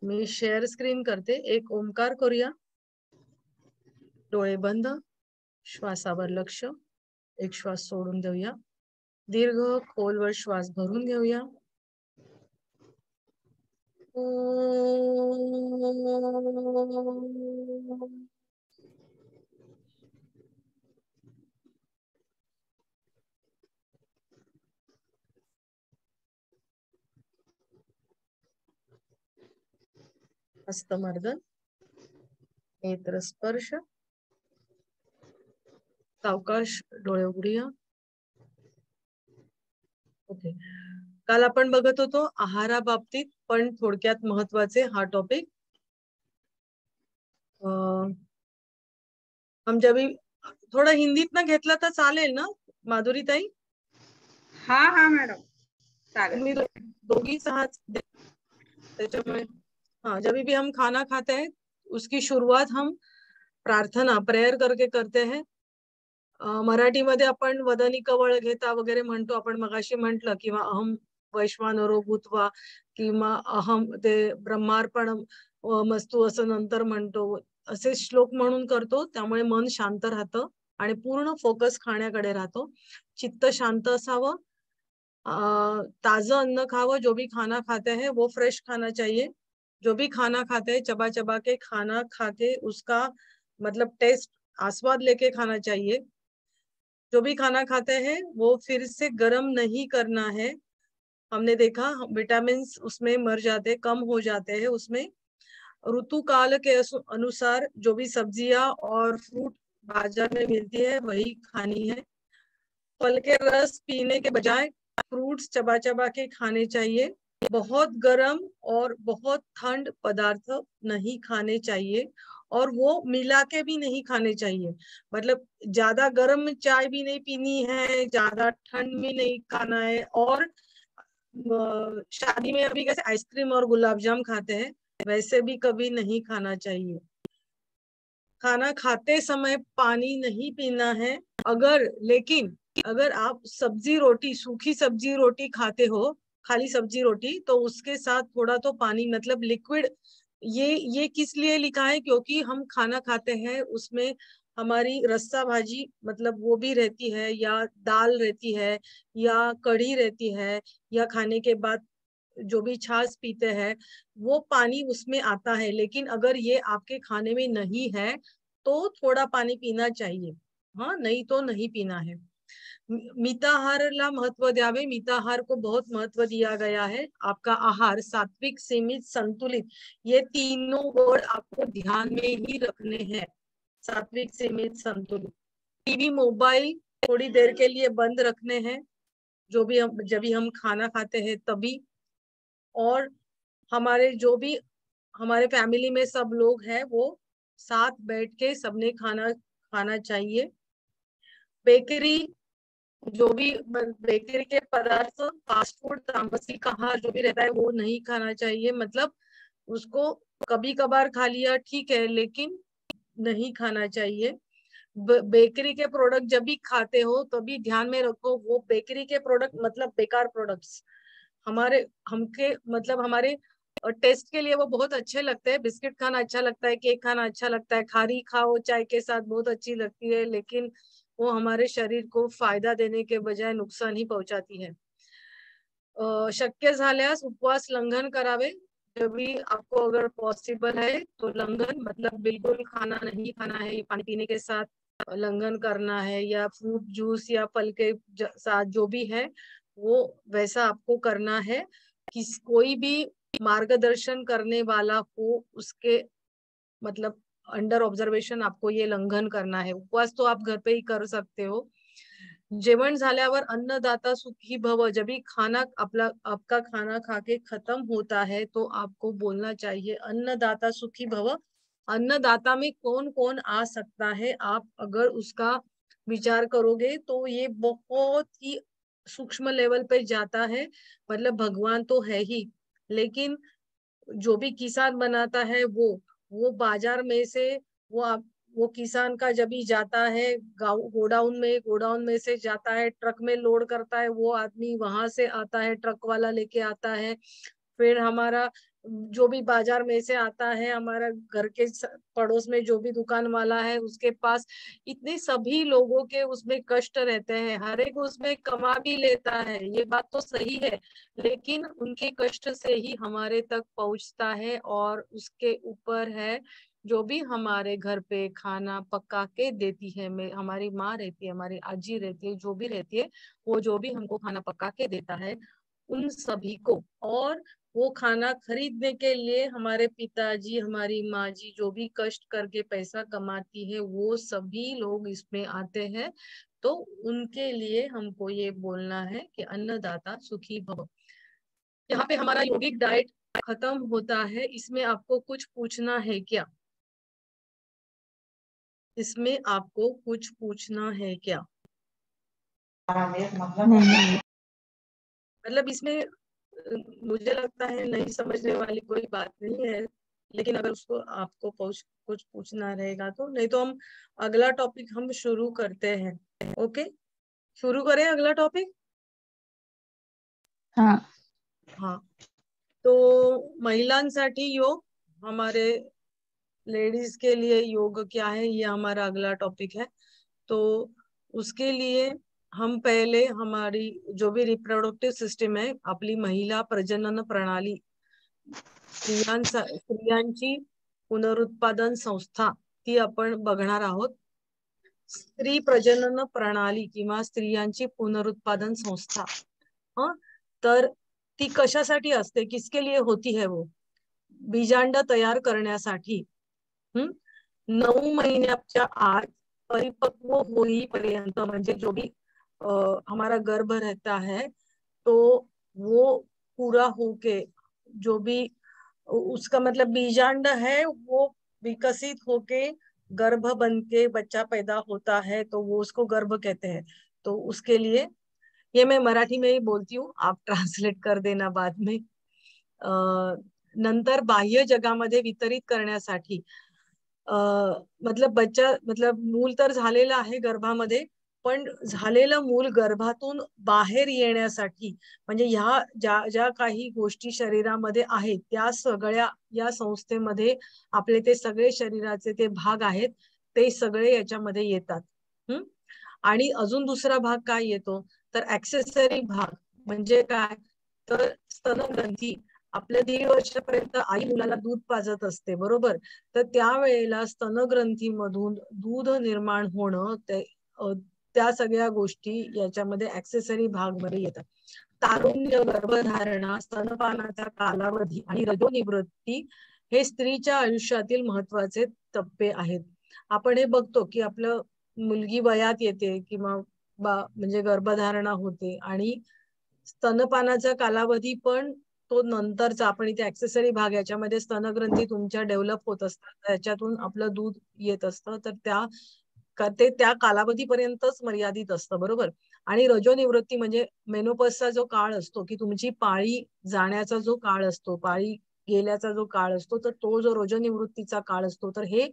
मी share screen करते. एक ओंकार करूया. डोळे बंद, श्वासावर लक्ष. एक श्वास सोडून देऊया. दीर्घ खोलवर श्वास भरून घेऊया. हस्तमर्दन, नेत्र स्पर्श. सावकाश डोळे उघडूया. ओके. काल आपण बघत होतो आहाराबाबतीत, पण थोडक्यात महत्वाचे हा टॉपिक. हम जब थोडा हिंदीत ना घेतला तर चालेल ना माधुरी ताई? हाँ हाँ मैडम चालेल. तुम्ही दोघीच आहात त्याच्यामुळे. हाँ, जब भी हम खाना खाते हैं उसकी शुरुआत हम प्रार्थना प्रेयर करके करते हैं. मराठीमध्ये आपण वदनी कवळ घेता वगैरे म्हणतो. आपण मगाशी म्हंटल किंवा अहम वैश्वानरो भूत्वा किंवा अहम ते ब्रह्मार्पण मस्तू असं नंतर म्हणतो. असे श्लोक म्हणून करतो. त्यामुळे मन शांत राहतं आणि पूर्ण फोकस खाण्याकडे राहतो. चित्त शांत असावं. ताजं अन्न खावं. जो भी खाना खाते हैं वो फ्रेश खाना चाहिए. जो भी खाना खाते हैं चबा चबा के खाना खा के उसका मतलब टेस्ट आस्वाद लेके खाना चाहिए. जो भी खाना खाते हैं वो फिर से गर्म नहीं करना है. हमने देखा विटामिन उसमें मर जाते, कम हो जाते हैं उसमें. ऋतु काल के अनुसार जो भी सब्जियां और फ्रूट बाजार में मिलती है वही खानी है. फल के रस पीने के बजाय फ्रूट्स चबा चबा के खाने चाहिए. बहुत गर्म और बहुत ठंड पदार्थ नहीं खाने चाहिए और वो मिला के भी नहीं खाने चाहिए. मतलब ज्यादा गर्म चाय भी नहीं पीनी है, ज्यादा ठंड भी नहीं खाना है. और शादी में अभी कैसे आइसक्रीम और गुलाब जाम खाते हैं वैसे भी कभी नहीं खाना चाहिए. खाना खाते समय पानी नहीं पीना है. लेकिन अगर आप सब्जी रोटी, सूखी सब्जी रोटी खाते हो, खाली सब्जी रोटी, तो उसके साथ थोड़ा तो पानी मतलब लिक्विड. ये किस लिए लिखा है? क्योंकि हम खाना खाते हैं उसमें हमारी रस्सा भाजी मतलब वो भी रहती है, या दाल रहती है, या कढ़ी रहती है, या खाने के बाद जो भी छाछ पीते हैं वो पानी उसमें आता है. लेकिन अगर ये आपके खाने में नहीं है तो थोड़ा पानी पीना चाहिए. हाँ, नहीं तो नहीं पीना है. मिताहारला महत्व द्यावे. मिताहार को बहुत महत्व दिया गया है. आपका आहार सात्विक, सीमित, संतुलित, ये तीनों वर्ड आपको ध्यान में ही रखने हैं. सात्विक, सीमित, संतुलित. टीवी, मोबाइल थोड़ी देर के लिए बंद रखने हैं जब भी हम खाना खाते हैं तभी. और हमारे फैमिली में सब लोग हैं वो साथ बैठ के सबने खाना चाहिए. बेकरी, जो भी बेकरी के पदार्थ, फास्ट फूड, तामसिक आहार जो भी रहता है वो नहीं खाना चाहिए. मतलब उसको कभी कभार खा लिया ठीक है, लेकिन नहीं खाना चाहिए. बेकरी के प्रोडक्ट जब भी खाते हो तभी ध्यान में रखो वो बेकरी के प्रोडक्ट मतलब बेकार प्रोडक्ट्स. हमारे टेस्ट के लिए वो बहुत अच्छे लगते हैं. बिस्किट खाना अच्छा लगता है, केक खाना अच्छा लगता है, खारी खाओ चाय के साथ बहुत अच्छी लगती है, लेकिन वो हमारे शरीर को फायदा देने के बजाय नुकसान ही पहुंचाती है. शक्य झाल्यास उपवास लंघन करावे. जब भी आपको अगर पॉसिबल है तो लंघन मतलब बिल्कुल खाना नहीं खाना है, पानी पीने के साथ लंघन करना है, या फ्रूट जूस या फल के साथ जो भी है वो वैसा आपको करना है. कोई भी मार्गदर्शन करने वाला हो उसके मतलब अंडर ऑब्जर्वेशन आपको ये लंघन करना है. उपवास तो आप घर पे ही कर सकते हो. जेवण झाल्यावर अन्नदाता सुखी भव. जब भी आपका खाना खा के खत्म होता है तो आपको बोलना चाहिए अन्नदाता सुखी भव. अन्नदाता में कौन कौन आ सकता है, आप अगर उसका विचार करोगे तो ये बहुत ही सूक्ष्म लेवल पे जाता है. मतलब भगवान तो है ही, लेकिन जो भी किसान बनाता है वो बाजार में से वो किसान का जब भी जाता है गोडाउन में से जाता है, ट्रक में लोड करता है, वो आदमी वहां से आता है, ट्रक वाला लेके आता है. फिर हमारा जो भी बाजार में से आता है, हमारा घर के पड़ोस में जो भी दुकान वाला है उसके पास, इतने सभी लोगों के उसमें कष्ट रहते हैं, हर एक उसमें कमा भी लेता है, ये बात तो सही है, लेकिन उनके कष्ट से ही हमारे तक पहुंचता है। और उसके ऊपर है जो भी हमारे घर पे खाना पका के देती है, हमारी माँ रहती है, हमारी आजी रहती है, जो भी रहती है, वो जो भी हमको खाना पका के देता है उन सभी को, और वो खाना खरीदने के लिए हमारे पिताजी, हमारी माँ जी जो भी कष्ट करके पैसा कमाती है, वो सभी लोग इसमें आते हैं। तो उनके लिए हमको ये बोलना है कि अन्नदाता सुखी भव। यहाँ पे हमारा योगिक डाइट खत्म होता है। इसमें आपको कुछ पूछना है क्या? इसमें आपको कुछ पूछना है क्या? मतलब इसमें मुझे लगता है नहीं समझने वाली कोई बात नहीं है, लेकिन अगर उसको आपको कुछ पूछना रहेगा तो, नहीं तो हम अगला टॉपिक हम शुरू करते हैं। ओके, शुरू करें अगला टॉपिक। हाँ, तो महिलांसाठी योग, हमारे लेडीज के लिए योग क्या है, ये हमारा अगला टॉपिक है। तो उसके लिए हम पहले हमारी जो भी रिप्रोडक्टिव सिस्टम है, आपली महिला प्रजनन प्रणाली, स्त्रियांची पुनरुत्पादन संस्था, ती आपण बघणार आहोत। स्त्री प्रजनन प्रणाली किंवा स्त्रियांची पुनरुत्पादन संस्था, तर ती कशासाठी असते, किसके लिए होती है वो? बीजांड तयार करण्यासाठी 9 महिन्याच्या आत परिपक्व होईपर्यंत, म्हणजे जो भी हमारा गर्भ रहता है तो वो पूरा होके, जो भी उसका मतलब बीजांड है वो विकसित होके गर्भ बन के बच्चा पैदा होता है, तो वो उसको गर्भ कहते हैं। तो उसके लिए, ये मैं मराठी में ही बोलती हूँ, आप ट्रांसलेट कर देना बाद में। नंतर बाह्य जगामध्ये वितरित करण्यासाठी, मतलब बच्चा, मतलब मूल तर झालेलं आहे गर्भामध्ये, पण झालेलं मूल गर्भातून बाहेर येण्यासाठी, म्हणजे ह्या ज्या ज्या काही गोष्टी शरीरामध्ये आहेत त्या सगळ्या या संस्थेमध्ये आपले ते सगळे शरीराचे ते भाग आहेत, ते सगळे याच्यामध्ये येतात। आणि अजून दुसरा भाग काय येतो, तर ऍक्सेसरी भाग, म्हणजे काय, तर स्तनग्रंथी। आपल्या 1.5 वर्षापर्यंत आई मुलाला दूध पाजत असते, बरोबर, तर त्यावेळेला स्तनग्रंथीमधून दूध निर्माण होणं, त्या सगळ्या गोष्टी याच्यामध्ये ऍक्सेसरी भाग मध्ये येतात। तारुण्य, गर्भधारणा, स्तनपानाचा कालावधी आणि रजोनिवृत्ती हे स्त्रीच्या आयुष्यातील महत्वाचे टप्पे आहेत। आपण हे बघतो की आपलं मुलगी वयात येते किंवा म्हणजे गर्भधारणा होते, आणि स्तनपानाचा कालावधी पण तो नंतरचा, आपण इथे ऍक्सेसरी भाग, याच्यामध्ये स्तनग्रंथी तुमच्या डेव्हलप होत असतात, त्याच्यातून आपलं दूध येत असतं, तर त्या कालावधीपर्यंतच मर्यादित असतं, बरोबर। आणि रजोनिवृत्ती म्हणजे मेनोपॉजचा जो काळ असतो, की तुमची पाळी जाण्याचा जो काळ असतो, पाळी गेल्याचा जो काळ असतो, तर तो जो रजोनिवृत्तीचा काळ असतो, तर हे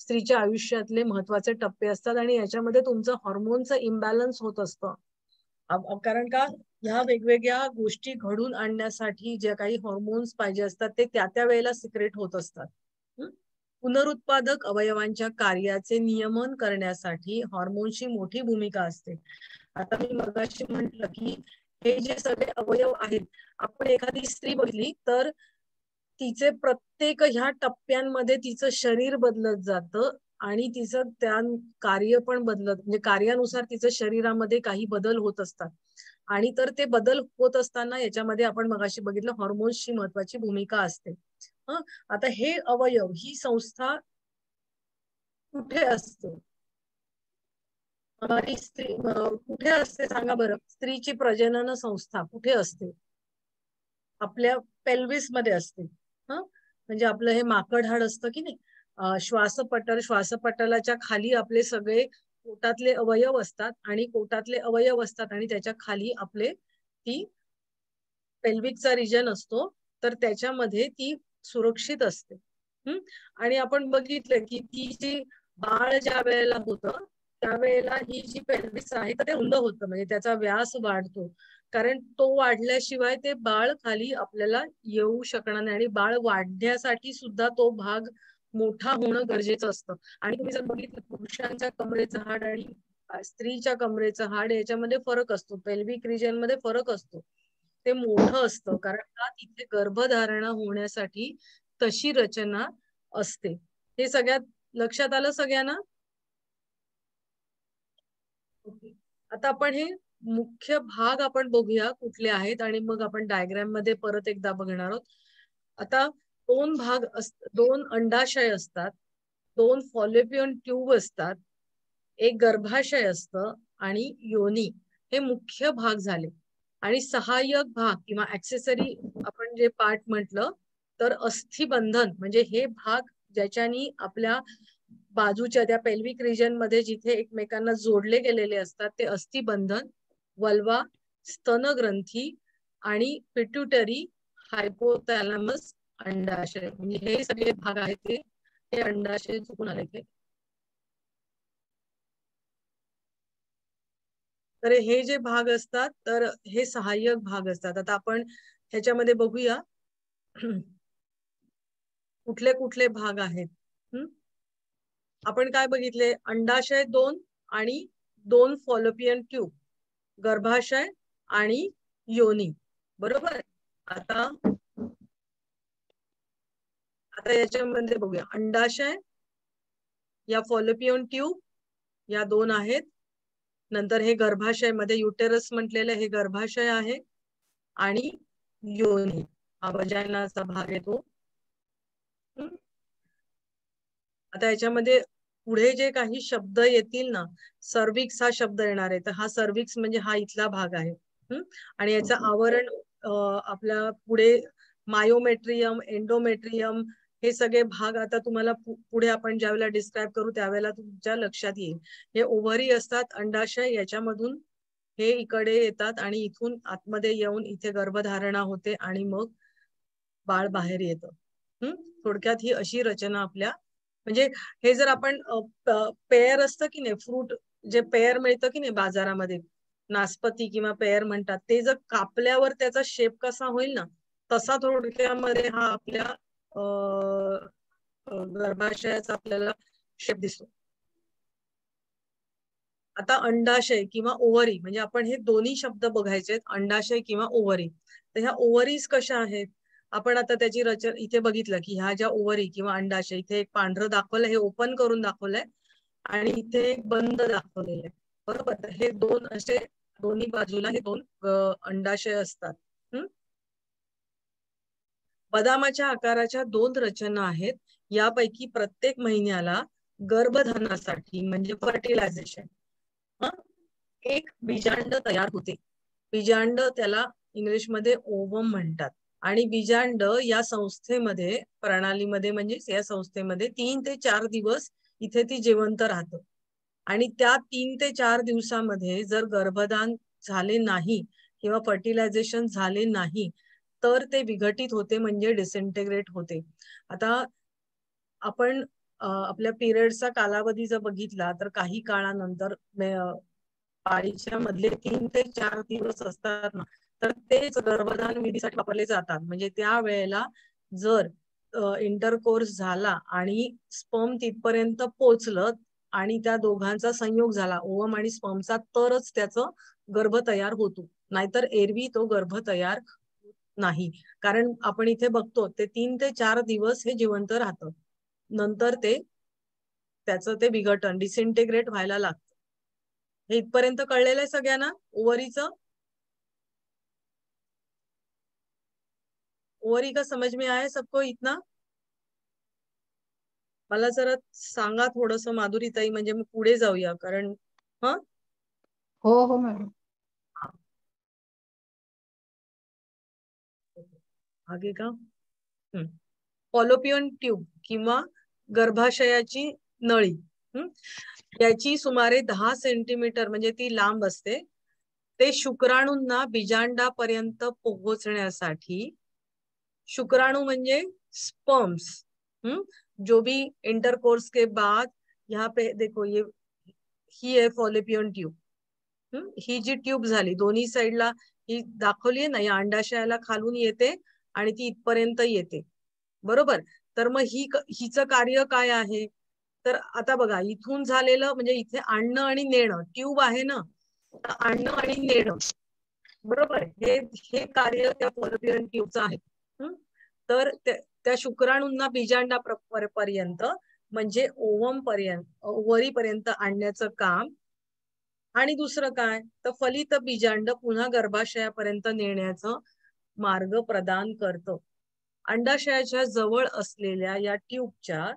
स्त्रीच्या आयुष्यातले महत्वाचे टप्पे असतात, आणि याच्यामध्ये तुमचं हॉर्मोनचं इम्बॅलन्स होत असतं। कारण का, ह्या वेगवेगळ्या गोष्टी घडून आणण्यासाठी जे काही हॉर्मोन्स पाहिजे असतात ते त्या वेळेला सिक्रेट होत असतात। पुनरुत्पादक अवयवांच्या कार्याचे नियमन करण्यासाठी हॉर्मोनची मोठी भूमिका असते। आता मी मगाशी म्हटलं की हे जे सगळे अवयव आहेत, आपण एखादी स्त्री बघली तर तिचे प्रत्येक ह्या टप्प्यांमध्ये तिचं शरीर बदलत जातं, आणि तिचं त्या कार्य पण बदलत, म्हणजे कार्यानुसार तिचं शरीरामध्ये काही बदल होत असतात। आणि तर ते बदल होत असताना याच्यामध्ये आपण मगाशी बघितलं हॉर्मोन्सची महत्वाची भूमिका असते। आता हे अवयव, ही संस्था कुठे असते, हमारी स्त्री कुठे असते सांगा बरं? स्त्रीची प्रजनन संस्था कुठे असते? आपल्या पेल्विस मध्ये असते। म्हणजे आपलं हे माकड हाड असतं की नाही, श्वासपटलाच्या खाली आपले सगळे पोटातले अवयव असतात, आणि पोटातले अवयव असतात, आणि त्याच्या खाली आपले ती पेल्विकचा रिजन असतो, तर त्याच्यामध्ये ती सुरक्षित असते। आणि आपण बघितलं की ती जी बाळ ज्या वेळेला होतं त्यावेळेला ही जी पेल्विस आहे तर ते रुंद होतं, म्हणजे त्याचा व्यास वाढतो। कारण तो वाढल्याशिवाय ते बाळ खाली आपल्याला येऊ शकणार नाही आणि बाळ वाढण्यासाठी सुद्धा तो भाग मोठा होणं गरजेचं असतं. आणि तुम्ही जर बघितलं पुरुषांच्या कमरेचं हाड आणि स्त्रीच्या कमरेचं हाड याच्यामध्ये फरक असतो, पेल्विक रिजन मध्ये फरक असतो, ते मोठं असतं कारण का तिथे गर्भधारणा होण्यासाठी तशी रचना असते. हे सगळ्यात लक्षात आलं सगळ्यांना? आता आपण हे मुख्य भाग आपण बघूया कुठले आहेत आणि मग आपण डायग्राम मध्ये परत एकदा बघणार आहोत. आता दोन भाग दोन अंडाशय असतात, दोन फॉलोपियन ट्यूब असतात, एक गर्भाशय असतं आणि योनी, हे मुख्य भाग झाले. आणि सहाय्यक भाग किंवा ऍक्सेसरी आपण जे पार्ट म्हटलं तर अस्थिबंधन म्हणजे हे भाग ज्याच्यानी आपल्या बाजूच्या त्या पेल्विक रिजन मध्ये जिथे एकमेकांना जोडले गेलेले असतात ते अस्थिबंधन, वल्वा, स्तनग्रंथी आणि पिट्युटरी, हायपोथॅलॅमस, अंडाशय, म्हणजे हे सगळे भाग आहेत ते अंडाशय चुकून आले ते. तर हे जे भाग असतात तर हे सहाय्यक भाग असतात. आता आपण ह्याच्यामध्ये बघूया कुठले कुठले भाग आहेत. आपण काय बघितले? अंडाशय 2 आणि 2 फॉलोपियन ट्यूब, गर्भाशय आणि योनी, बरोबर. आता याच्यामध्ये बघूया अंडाशय, या फॉलोपियन ट्यूब या 2 आहेत. नंतर हे गर्भाशय मध्ये युटेरस म्हटलेलं हे गर्भाशय आहे आणि योनी हा वजायनाचा भाग येतो. आता याच्यामध्ये पुढे जे काही शब्द येतील ना, सर्विक्स हा शब्द येणार आहे, तर हा सर्विक्स म्हणजे हा इथला भाग आहे. आणि याचं आवरण आपल्या पुढे मायोमेट्रियम, एंडोमेट्रियम हे सगळे भाग आता तुम्हाला पुढे आपण ज्यावेळेला डिस्क्राईब करू त्यावेळेला तुमच्या लक्षात येईल. हे ओव्हरी असतात, अंडाशय, याच्यामधून हे इकडे येतात आणि इथून आतमध्ये येऊन इथे गर्भधारणा होते आणि मग बाळ बाहेर येतं. थोडक्यात ही अशी रचना आपल्या, म्हणजे हे जर आपण पेयर असतं की नाही, फ्रूट जे पेयर मिळतं की नाही बाजारामध्ये, नासपती किंवा पेयर म्हणतात, ते जर कापल्यावर त्याचा शेप कसा होईल ना, तसा थोडक्यामध्ये हा आपल्या गर्भाशयाचा आपल्याला शेप दिसतो. आता अंडाशय किंवा ओव्हरी, म्हणजे आपण हे दोन्ही शब्द बघायचे, अंडाशय किंवा ओव्हरी. तर ह्या ओव्हरीज कशा आहेत? आपण आता त्याची रचना इथे बघितलं की ह्या ज्या ओव्हरी किंवा अंडाशय, इथे एक पांढरं दाखवलंय, हे ओपन करून दाखवलंय आणि इथे एक बंद दाखवलेलं आहे, बरोबर. तर हे दोन असे दोन्ही बाजूला हे दोन अंडाशय असतात. बदामाच्या आकाराच्या 2 रचना आहेत. यापैकी प्रत्येक महिन्याला गर्भधारणासाठी म्हणजे फर्टिलायझेशन एक बीजांड तयार होते. बीजांड त्याला इंग्लिशमध्ये ओवम म्हणतात. आणि बीजांड या संस्थेमध्ये, प्रणालीमध्ये, म्हणजे या संस्थेमध्ये 3 ते 4 दिवस इथे ती जिवंत राहतं. आणि त्या 3 ते 4 दिवसामध्ये जर गर्भधान झाले नाही किंवा फर्टिलायझेशन झाले नाही तर ते विघटित होते, म्हणजे डिसइंटिग्रेट होते. आता आपण आपल्या पिरियडचा कालावधी जर बघितला तर काही काळानंतर पाळीच्या मधले 3 ते 4 दिवस असतात ना, तर तेच गर्भधान विधीसाठी वापरले जातात. म्हणजे त्या वेळेला जर इंटरकोर्स झाला आणि स्पर्म तिथपर्यंत पोहोचलं आणि त्या दोघांचा संयोग झाला, ओवम आणि स्पर्मचा, तरच त्याचं गर्भ तयार होतो. नाहीतर एरवी तो गर्भ तयार नाही. कारण आपण इथे बघतो ते 3 ते 4 दिवस हे जिवंत राहतं, नंतर ते त्याचं ते विघटन, डिसइंटिग्रेट व्हायला लागतं. हे इथपर्यंत कळलेलं आहे सगळ्यांना ओव्हरीचं? ओव्हरी का समझ में आया सबको इतना? मला जरा सांगा थोडस माधुरीताई, म्हणजे मग पुढे जाऊया. कारण हो मॅडम. आगे का? फॉलोपियन ट्यूब किंवा गर्भाशयाची नळी, याची सुमारे 10 सेंटीमीटर म्हणजे ती लांब असते. ते शुक्राणूंना बीजांडापर्यंत पोहोचण्यासाठी, शुक्राणू म्हणजे स्पर्म्स, जो भी इंटरकोर्स के बाद यहाँ पे देखो ये ही है फॉलोपियन ट्यूब. ही जी ट्यूब झाली दोन्ही साइडला, ही दाखवली ना, या अंडाशयाला खालून येते आणि ती इथपर्यंत येते, बरोबर. तर मग हिचं कार्य काय आहे, तर आता बघा इथून झालेलं म्हणजे इथे आणणं आणि नेणं, ट्यूब आहे ना, आणणं आणि नेणं, बरोबर. हे कार्य त्या फॉलोपियन ट्यूबचं आहे. तर त्या शुक्राणूंना बीजांडापर्यंत म्हणजे ओवम पर्यंत, ओव्हरीपर्यंत आणण्याचं काम. आणि दुसरं काय, तर फलित बीजांड पुन्हा गर्भाशयापर्यंत नेण्याचं मार्ग प्रदान करतं. अंडाशयाच्या जवळ असलेल्या या ट्यूबच्या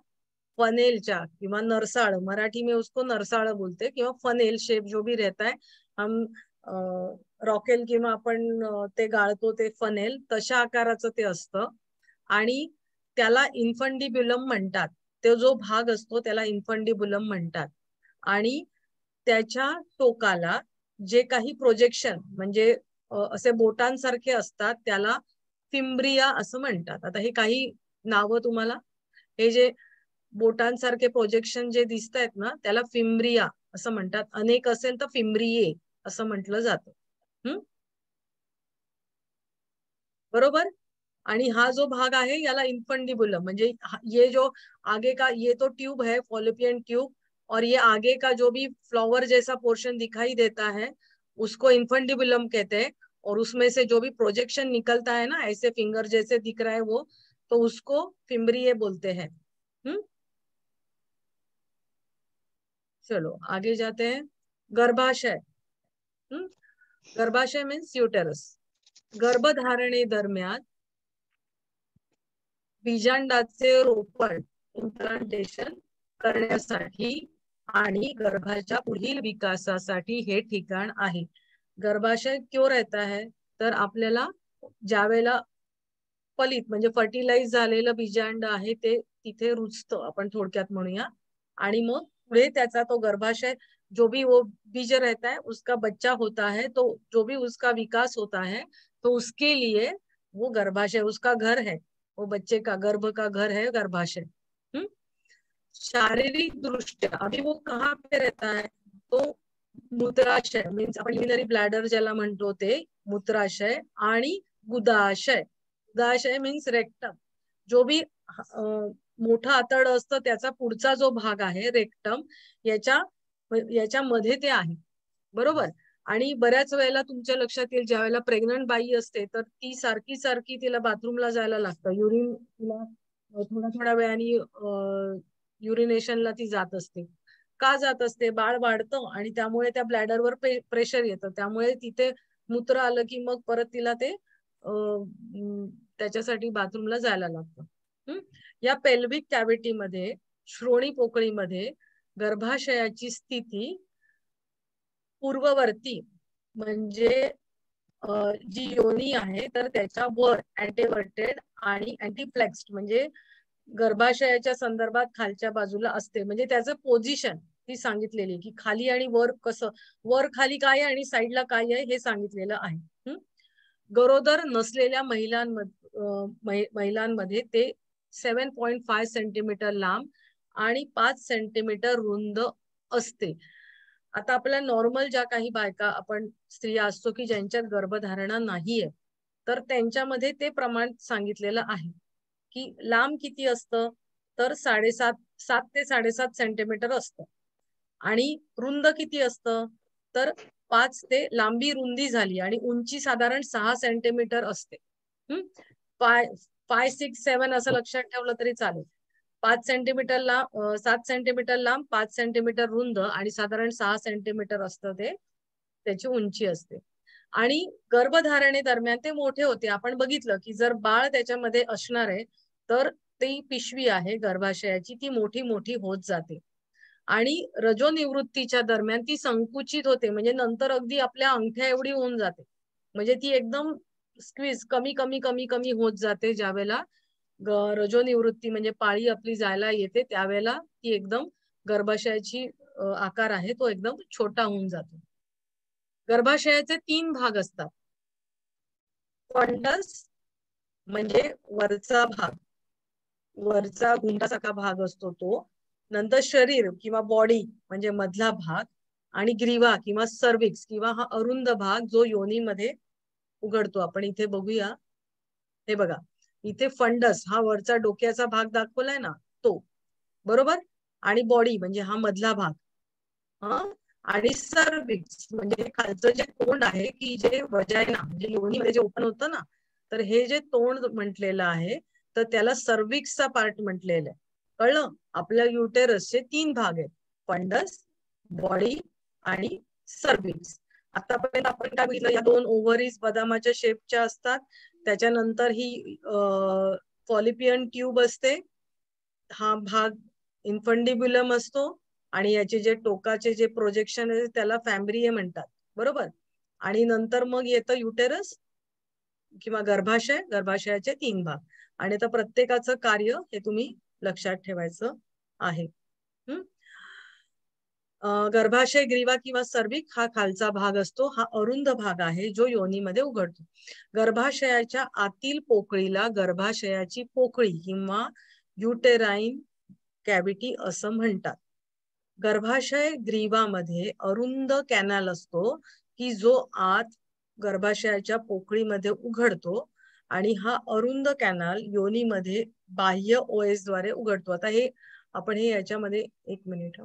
फनेलच्या किंवा नरसाळ, मराठी में उसको नरसाळ बोलते, किंवा फनेल शेप जो भी रहता है, हम रॉकेल किंवा आपण ते गाळतो ते फनेल, तशा आकाराचं ते असतं. आणि त्याला इन्फंडिब्युलम म्हणतात. तो जो भाग असतो त्याला इन्फंडिब्युलम म्हणतात. आणि त्याच्या टोकाला जे काही प्रोजेक्शन म्हणजे असे बोटांसारखे असतात त्याला फिम्ब्रिया असं म्हणतात. आता हे काही नावं तुम्हाला, हे जे बोटांसारखे प्रोजेक्शन जे दिसत आहेत ना, त्याला फिम्ब्रिया असं म्हणतात. अनेक असेल तर फिम्ब्रिये असं म्हटलं जातं. बरोबर. आणि हा जो भाग आहे याला इन्फंडिबुलम, म्हणजे ये जो आगे का, ये तो ट्यूब है फॉलोपियन ट्यूब, और ये आगे का जो भी फ्लावर जैसा पोर्शन दिखाई देता है उसको इन्फंडिबुलम कहते हैं. और उसमें से जो भी प्रोजेक्शन निकलता है ना, ऐसे फिंगर जैसे दिख रहा है वो, तो उसको फिम्ब्रिये बोलते हैं. चलो आगे जाते हैं. गर्भाशय. गर्भाशय मीन्स यूटेरस. गर्भधारणे दरम्यान बीजांडाचे रोपण, इम्प्लांटेशन करण्यासाठी आणि गर्भाच्या पुढील विकासासाठी हे ठिकाण आहे. गर्भाशय क्यों रहता है, तर आपल्याला ज्यावेळेला फलित म्हणजे फर्टिलाइज झालेलं बीजांड आहे ते तिथे रुजतं, आपण थोडक्यात म्हणूया. आणि मग पुढे त्याचा तो गर्भाशय, जो भी वो बीज रहता है उसका बच्चा होता है, तो जो भी उसका विकास होता है, तो उसके लिए वो गर्भाशय उसका घर है, वो बच्चे का गर्भ का घर है गर्भाशय. शारीरिक दृष्ट्या अभी वो कहाँ पे रहता है, तो मूत्राशय मीन्स आपण युरिनरी ब्लॅडर ज्याला म्हणतो ते मूत्राशय, आणि गुदाशय. गुदाशय मीन्स रेक्टम, जो भी मोठं आतड असतं त्याचा पुढचा जो भाग आहे रेक्टम, याच्यामध्ये ते आहे, बरोबर. आणि बऱ्याच वेळेला तुमच्या लक्षात येईल, ज्या वेळेला प्रेग्नंट बाई असते तर ती सारखी तिला बाथरूमला जायला लागतं, युरिन तिला थोड्या वेळाने युरिनेशनला ती जात असते. का जात असते, बाळ वाढतं आणि त्यामुळे त्या ब्लॅडरवर प्रेशर येतं, त्यामुळे तिथे मूत्र आलं की मग परत तिला ते त्याच्यासाठी बाथरूमला जायला लागतं. या पेल्विक कॅव्हिटीमध्ये, श्रोणी पोकळीमध्ये गर्भाशयाची स्थिती पूर्ववर्ती म्हणजे जी योनी आहे तर त्याच्या वर अँटीवर्टेड आणि अँटीफ्लेक्स्ड म्हणजे गर्भाशयाच्या संदर्भात खालच्या बाजूला असते. म्हणजे त्याचं पोझिशन ती सांगितलेली की खाली आणि वर कसं, वर खाली काय आहे आणि साईडला काय आहे हे सांगितलेलं आहे. गरोदर नसलेल्या महिलांमध्ये ते 7.5 सेंटीमीटर लांब आणि 5 सेंटीमीटर रुंद असते. आता आपल्या नॉर्मल ज्या काही बायका आपण स्त्रिया असतो की ज्यांच्यात गर्भधारणा नाहीये, तर त्यांच्यामध्ये ते प्रमाण सांगितलेलं आहे की लांब किती असतं, तर 7 ते 7.5 सेंटीमीटर असतं. आणि रुंद किती असतं, तर 5 ते लांबी रुंदी झाली आणि उंची साधारण 6 सेंटीमीटर असते. 5, 6, 7 असं लक्षात ठेवलं तरी चालेल. 5 सेंटीमीटर लांब, 7 सेंटीमीटर लांब, 5 सेंटीमीटर रुंद आणि साधारण 6 सेंटीमीटर असतं ते त्याची उंची असते. आणि गर्भधारणे दरम्यान ते मोठे होते. आपण बघितलं की जर बाळ त्याच्यामध्ये असणार आहे तर ती पिशवी आहे गर्भाशयाची, ती मोठी होत जाते. आणि रजोनिवृत्तीच्या दरम्यान ती संकुचित होते, म्हणजे नंतर अगदी आपल्या अंगठ्या एवढी होऊन जाते, म्हणजे ती एकदम स्क्वीज कमी होत जाते. ज्या वेळेला रजोनिवृत्ती म्हणजे पाळी आपली जायला येते त्यावेळेला ती एकदम गर्भाशयाची आकार आहे तो एकदम छोटा होऊन जातो. गर्भाशयाचे 3 भाग असतात. फंडस म्हणजे वरचा भाग, वरचा गुंडासारखा भाग असतो तो. नंतर शरीर किंवा बॉडी म्हणजे मधला भाग, आणि ग्रीवा किंवा सर्विक्स किंवा हा अरुंद भाग जो योनीमध्ये उघडतो. आपण इथे बघूया, हे बघा इथे फंडस हा वरचा डोक्याचा भाग दाखवलाय ना तो, बरोबर, आणि बॉडी म्हणजे हा मधला भाग, आणि सर्विक्स म्हणजे खालचं जे तोंड आहे की जे वजायना म्हणजे योनीमध्ये जे ओपन होतं ना, तर हे जे तोंड म्हटलेलं आहे तर त्याला सर्विक्सचा पार्ट म्हटलेलं आहे. कळलं? आपल्या युटेरसचे 3 भाग आहेत, फंडस, बॉडी आणि सर्विक्स. आतापर्यंत आपण काय बघितलं, या 2 ओव्हरीज बदामाच्या शेपच्या असतात, त्याच्यानंतर ही फॉलिपियन ट्यूब असते, हा भाग इन्फंडिब्युलम असतो, आणि याचे जे टोकाचे जे प्रोजेक्शन आहे त्याला फॅम्ब्रिये म्हणतात, बरोबर. आणि नंतर मग येतं युटेरस किंवा गर्भाशय, गर्भाशयाचे 3 भाग. आणि आता प्रत्येकाचं कार्य हे तुम्ही लक्षात ठेवायचं आहे. गर्भाशय ग्रीवा किंवा सर्विक हा खालचा भाग असतो, हा अरुंद भाग आहे जो योनीमध्ये उघडतो. गर्भाशयाच्या आतील पोकळीला गर्भाशयाची पोकळी किंवा युटेराइन कॅव्हिटी असं म्हणतात. गर्भाशय ग्रीवामध्ये अरुंद कॅनल असतो की जो आत गर्भाशयाच्या पोकळीमध्ये उघडतो, आणि हा अरुंद कॅनल योनीमध्ये बाह्य ओएस द्वारे उघडतो. आता हे आपण हे याच्यामध्ये, एक मिनिट,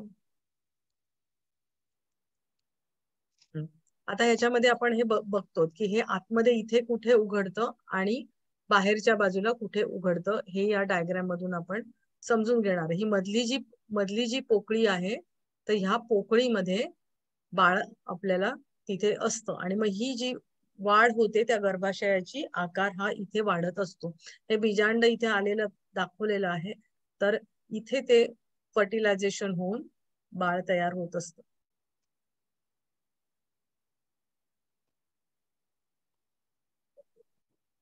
आता ह्याच्यामध्ये आपण हे बघतो की हे आतमध्ये इथे कुठे उघडतं आणि बाहेरच्या बाजूला कुठे उघडतं, हे या डायग्राम मधून आपण समजून घेणार. ही मधली जी पोकळी आहे, तर ह्या पोकळीमध्ये बाळ आपल्याला तिथे असतं, आणि मग ही जी वाढ होते त्या गर्भाशयाची आकार हा इथे वाढत असतो. हे बीजांड इथे आलेलं दाखवलेलं आहे, तर इथे ते फर्टिलायझेशन होऊन बाळ तयार होत असतं.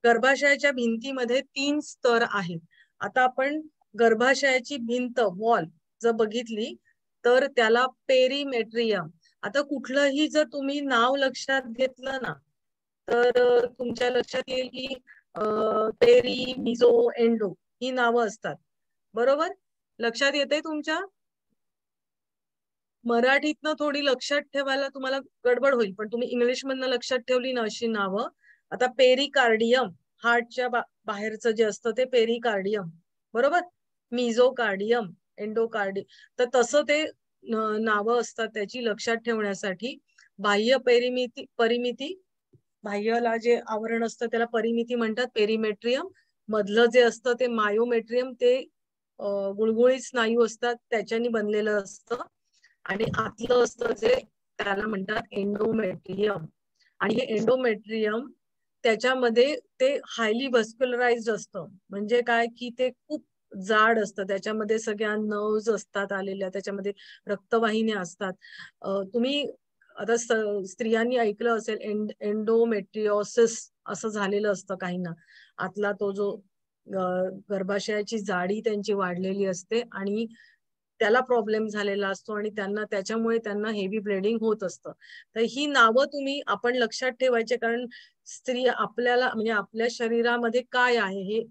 गर्भाशयाच्या भिंतीमध्ये 3 स्तर आहेत. आता आपण गर्भाशयाची भिंत वॉल जर बघितली तर त्याला पेरिमेट्रियम. आता कुठलंही जर तुम्ही नाव लक्षात घेतलं ना, तर तुमच्या लक्षात येईल की पेरी, मिझो, एंडो ही नावं असतात, बरोबर. लक्षात येते तुमच्या? मराठीतनं थोडी लक्षात ठेवायला तुम्हाला गडबड होईल, पण तुम्ही इंग्लिश मधनं लक्षात ठेवली ना अशी नावं. आता पेरिकार्डियम हार्टच्या बाहेरचं जे असतं ते पेरिकार्डियम, बरोबर. मिझोकार्डियम, एंडोकार्डियम, तर तसं ते नावं असतात त्याची लक्षात ठेवण्यासाठी. बाह्य परिमिती, बाह्यला जे आवरण असतं त्याला परिमिती म्हणतात, पेरिमेट्रियम. मधलं जे असतं ते मायोमेट्रियम, ते गुळगुळीत स्नायू असतात त्याच्यानी बनलेलं असतं. आणि आतलं असतं जे त्याला म्हणतात एंडोमेट्रियम. आणि हे एंडोमेट्रियम त्याच्यामध्ये ते हायली व्हस्क्युलराइज्ड असतं. म्हणजे काय की ते खूप जाड असतं, त्याच्यामध्ये सगळ्या नर्व्स असतात आलेल्या, त्याच्यामध्ये रक्तवाहिन्या असतात. तुम्ही आता स्त्रियांनी ऐकलं असेल एंडोमेट्रियोसिस असं झालेलं असतं काहींना. आतला तो जो गर्भाशयाची जाडी त्यांची वाढलेली असते आणि त्याला प्रॉब्लेम झालेला असतो, आणि त्याच्यामुळे त्यांना हेवी ब्लिडिंग होत असतं. तर ही नावं तुम्ही आपण लक्षात ठेवायचे, कारण स्त्री आपल्याला म्हणजे आपल्या शरीरामध्ये काय आहे हे,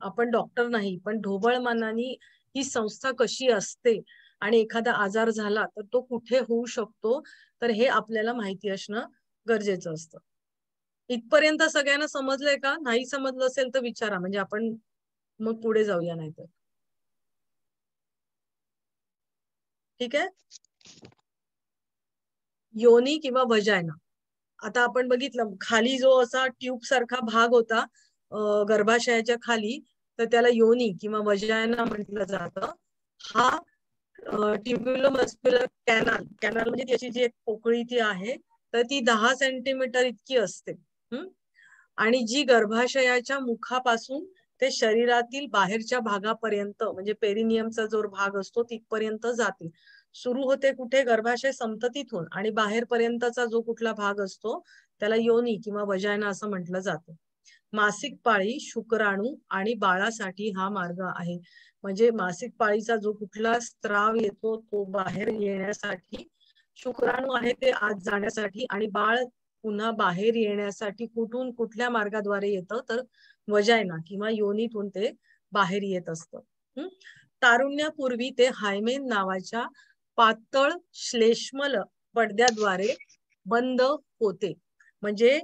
आपण डॉक्टर नाही पण ढोबळ मनाने ही संस्था कशी असते आणि एखादा आजार झाला तर तो कुठे होऊ शकतो, तर हे आपल्याला माहिती असणं गरजेचं असतं. इथपर्यंत सगळ्यांना समजलंय का? नाही समजलं असेल तर विचारा, म्हणजे आपण मग पुढे जाऊया. नाही तर ठीक आहे. योनी किंवा वजायना. आता आपण बघितलं खाली जो असा ट्यूब सारखा भाग होता गर्भाशयाच्या खाली, तर त्याला योनी किंवा वजायना म्हटलं जातं. हा ट्युब्युलोमस्क्युलर कॅनल म्हणजे त्याची जी एक पोकळी ती आहे, तर ती 10 सेंटीमीटर इतकी असते. आणि जी गर्भाशयाच्या मुखापासून ते शरीरातील बाहेरच्या भागापर्यंत म्हणजे पेरिनियमचा जो भाग असतो तिथपर्यंत जाते. सुरू होते कुठे? गर्भाशय संततीतून, आणि बाहेरपर्यंतचा जो कुठला भाग असतो त्याला योनी किंवा वजायना असं म्हटलं जातं. मासिक पाळी, शुक्राणू आणि बाळासाठी हा मार्ग आहे. म्हणजे मासिक पाळीचा जो कुठला स्त्राव येतो तो बाहेर येण्यासाठी, शुक्राणू आहे ते आत जाण्यासाठी, आणि बाळ पुन्हा बाहेर येण्यासाठी कुठल्या मार्गाद्वारे येतं, तर वजायना किंवा योनीतून ते बाहेर येत असतं. तारुण्यापूर्वी ते हायमेन नावाच्या पातळ श्लेष्मल पडद्याद्वारे बंद होते. म्हणजे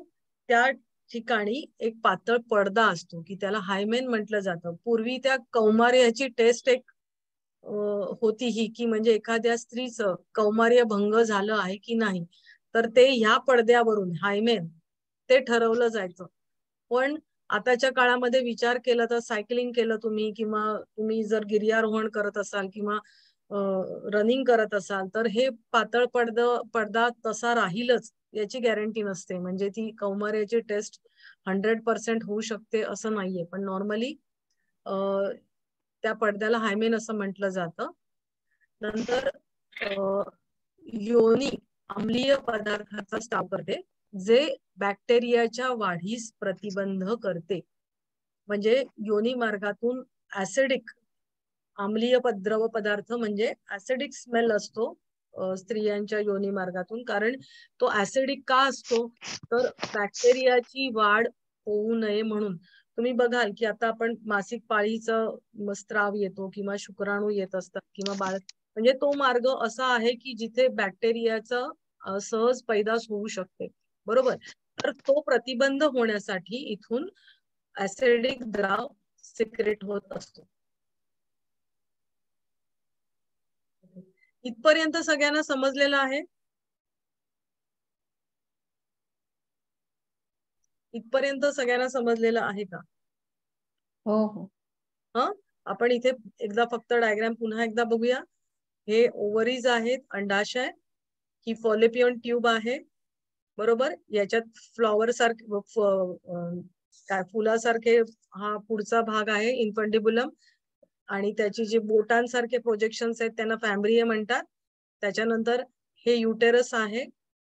त्या ठिकाणी एक पातळ पडदा असतो की त्याला हायमेन म्हटलं जातं. पूर्वी त्या कौमार्याची टेस्ट एक होती ही की म्हणजे एखाद्या स्त्रीचं कौमार्य भंग झालं आहे की नाही, तर ते ह्या पडद्यावरून हायमेन ते ठरवलं जायचं. पण आताच्या काळामध्ये विचार केला तर सायकलिंग केलं तुम्ही किंवा तुम्ही जर गिर्यारोहण करत असाल किंवा रनिंग करत असाल तर हे पातळ पडदा तसा राहीलच याची गॅरंटी नसते. म्हणजे ती कौमार्याची टेस्ट 100% होऊ शकते असं नाहीये. पण नॉर्मली त्या पडद्याला हायमेन असं म्हटलं जातं. नंतर योनी आम्लीय पदार्थाचा स्त्राव करते जे बॅक्टेरियाच्या वाढीस प्रतिबंध करते. म्हणजे योनी मार्गातून ऍसिडिक आम्लीय द्रव पदार्थ म्हणजे ऍसिडिक स्मेल असतो स्त्रियांच्या योनी मार्गातून. कारण तो ऍसिडिक का असतो, तर बॅक्टेरियाची वाढ होऊ नये म्हणून. तुम्ही बघाल की आता आपण मासिक पाळीचा स्त्राव येतो किंवा शुक्राणू येत असतात किंवा बाळ, म्हणजे तो मार्ग असा आहे की जिथे बॅक्टेरियाचा सहज पैदास होऊ शकते, बरोबर. तर तो प्रतिबंध होण्यासाठी इथून ऍसिडिक द्राव सिक्रेट होत असतो. इथपर्यंत सगळ्यांना समजलेलं आहे? इथपर्यंत सगळ्यांना समजलेलं आहे का? हो हो. आपण इथे एकदा फक्त डायग्राम पुन्हा एकदा बघूया. हे ओव्हरीज आहेत, अंडाशय, ही फॉलिपियन ट्यूब आहे, बरोबर. याच्यात फ्लॉवर सारखे काय फुलासारखे हा पुढचा भाग आहे इन्फंडिबुलम, आणि त्याची जे बोटांसारखे प्रोजेक्शन्स आहेत त्यांना फॅम्ब्रिया म्हणतात. त्याच्यानंतर हे युटेरस आहे,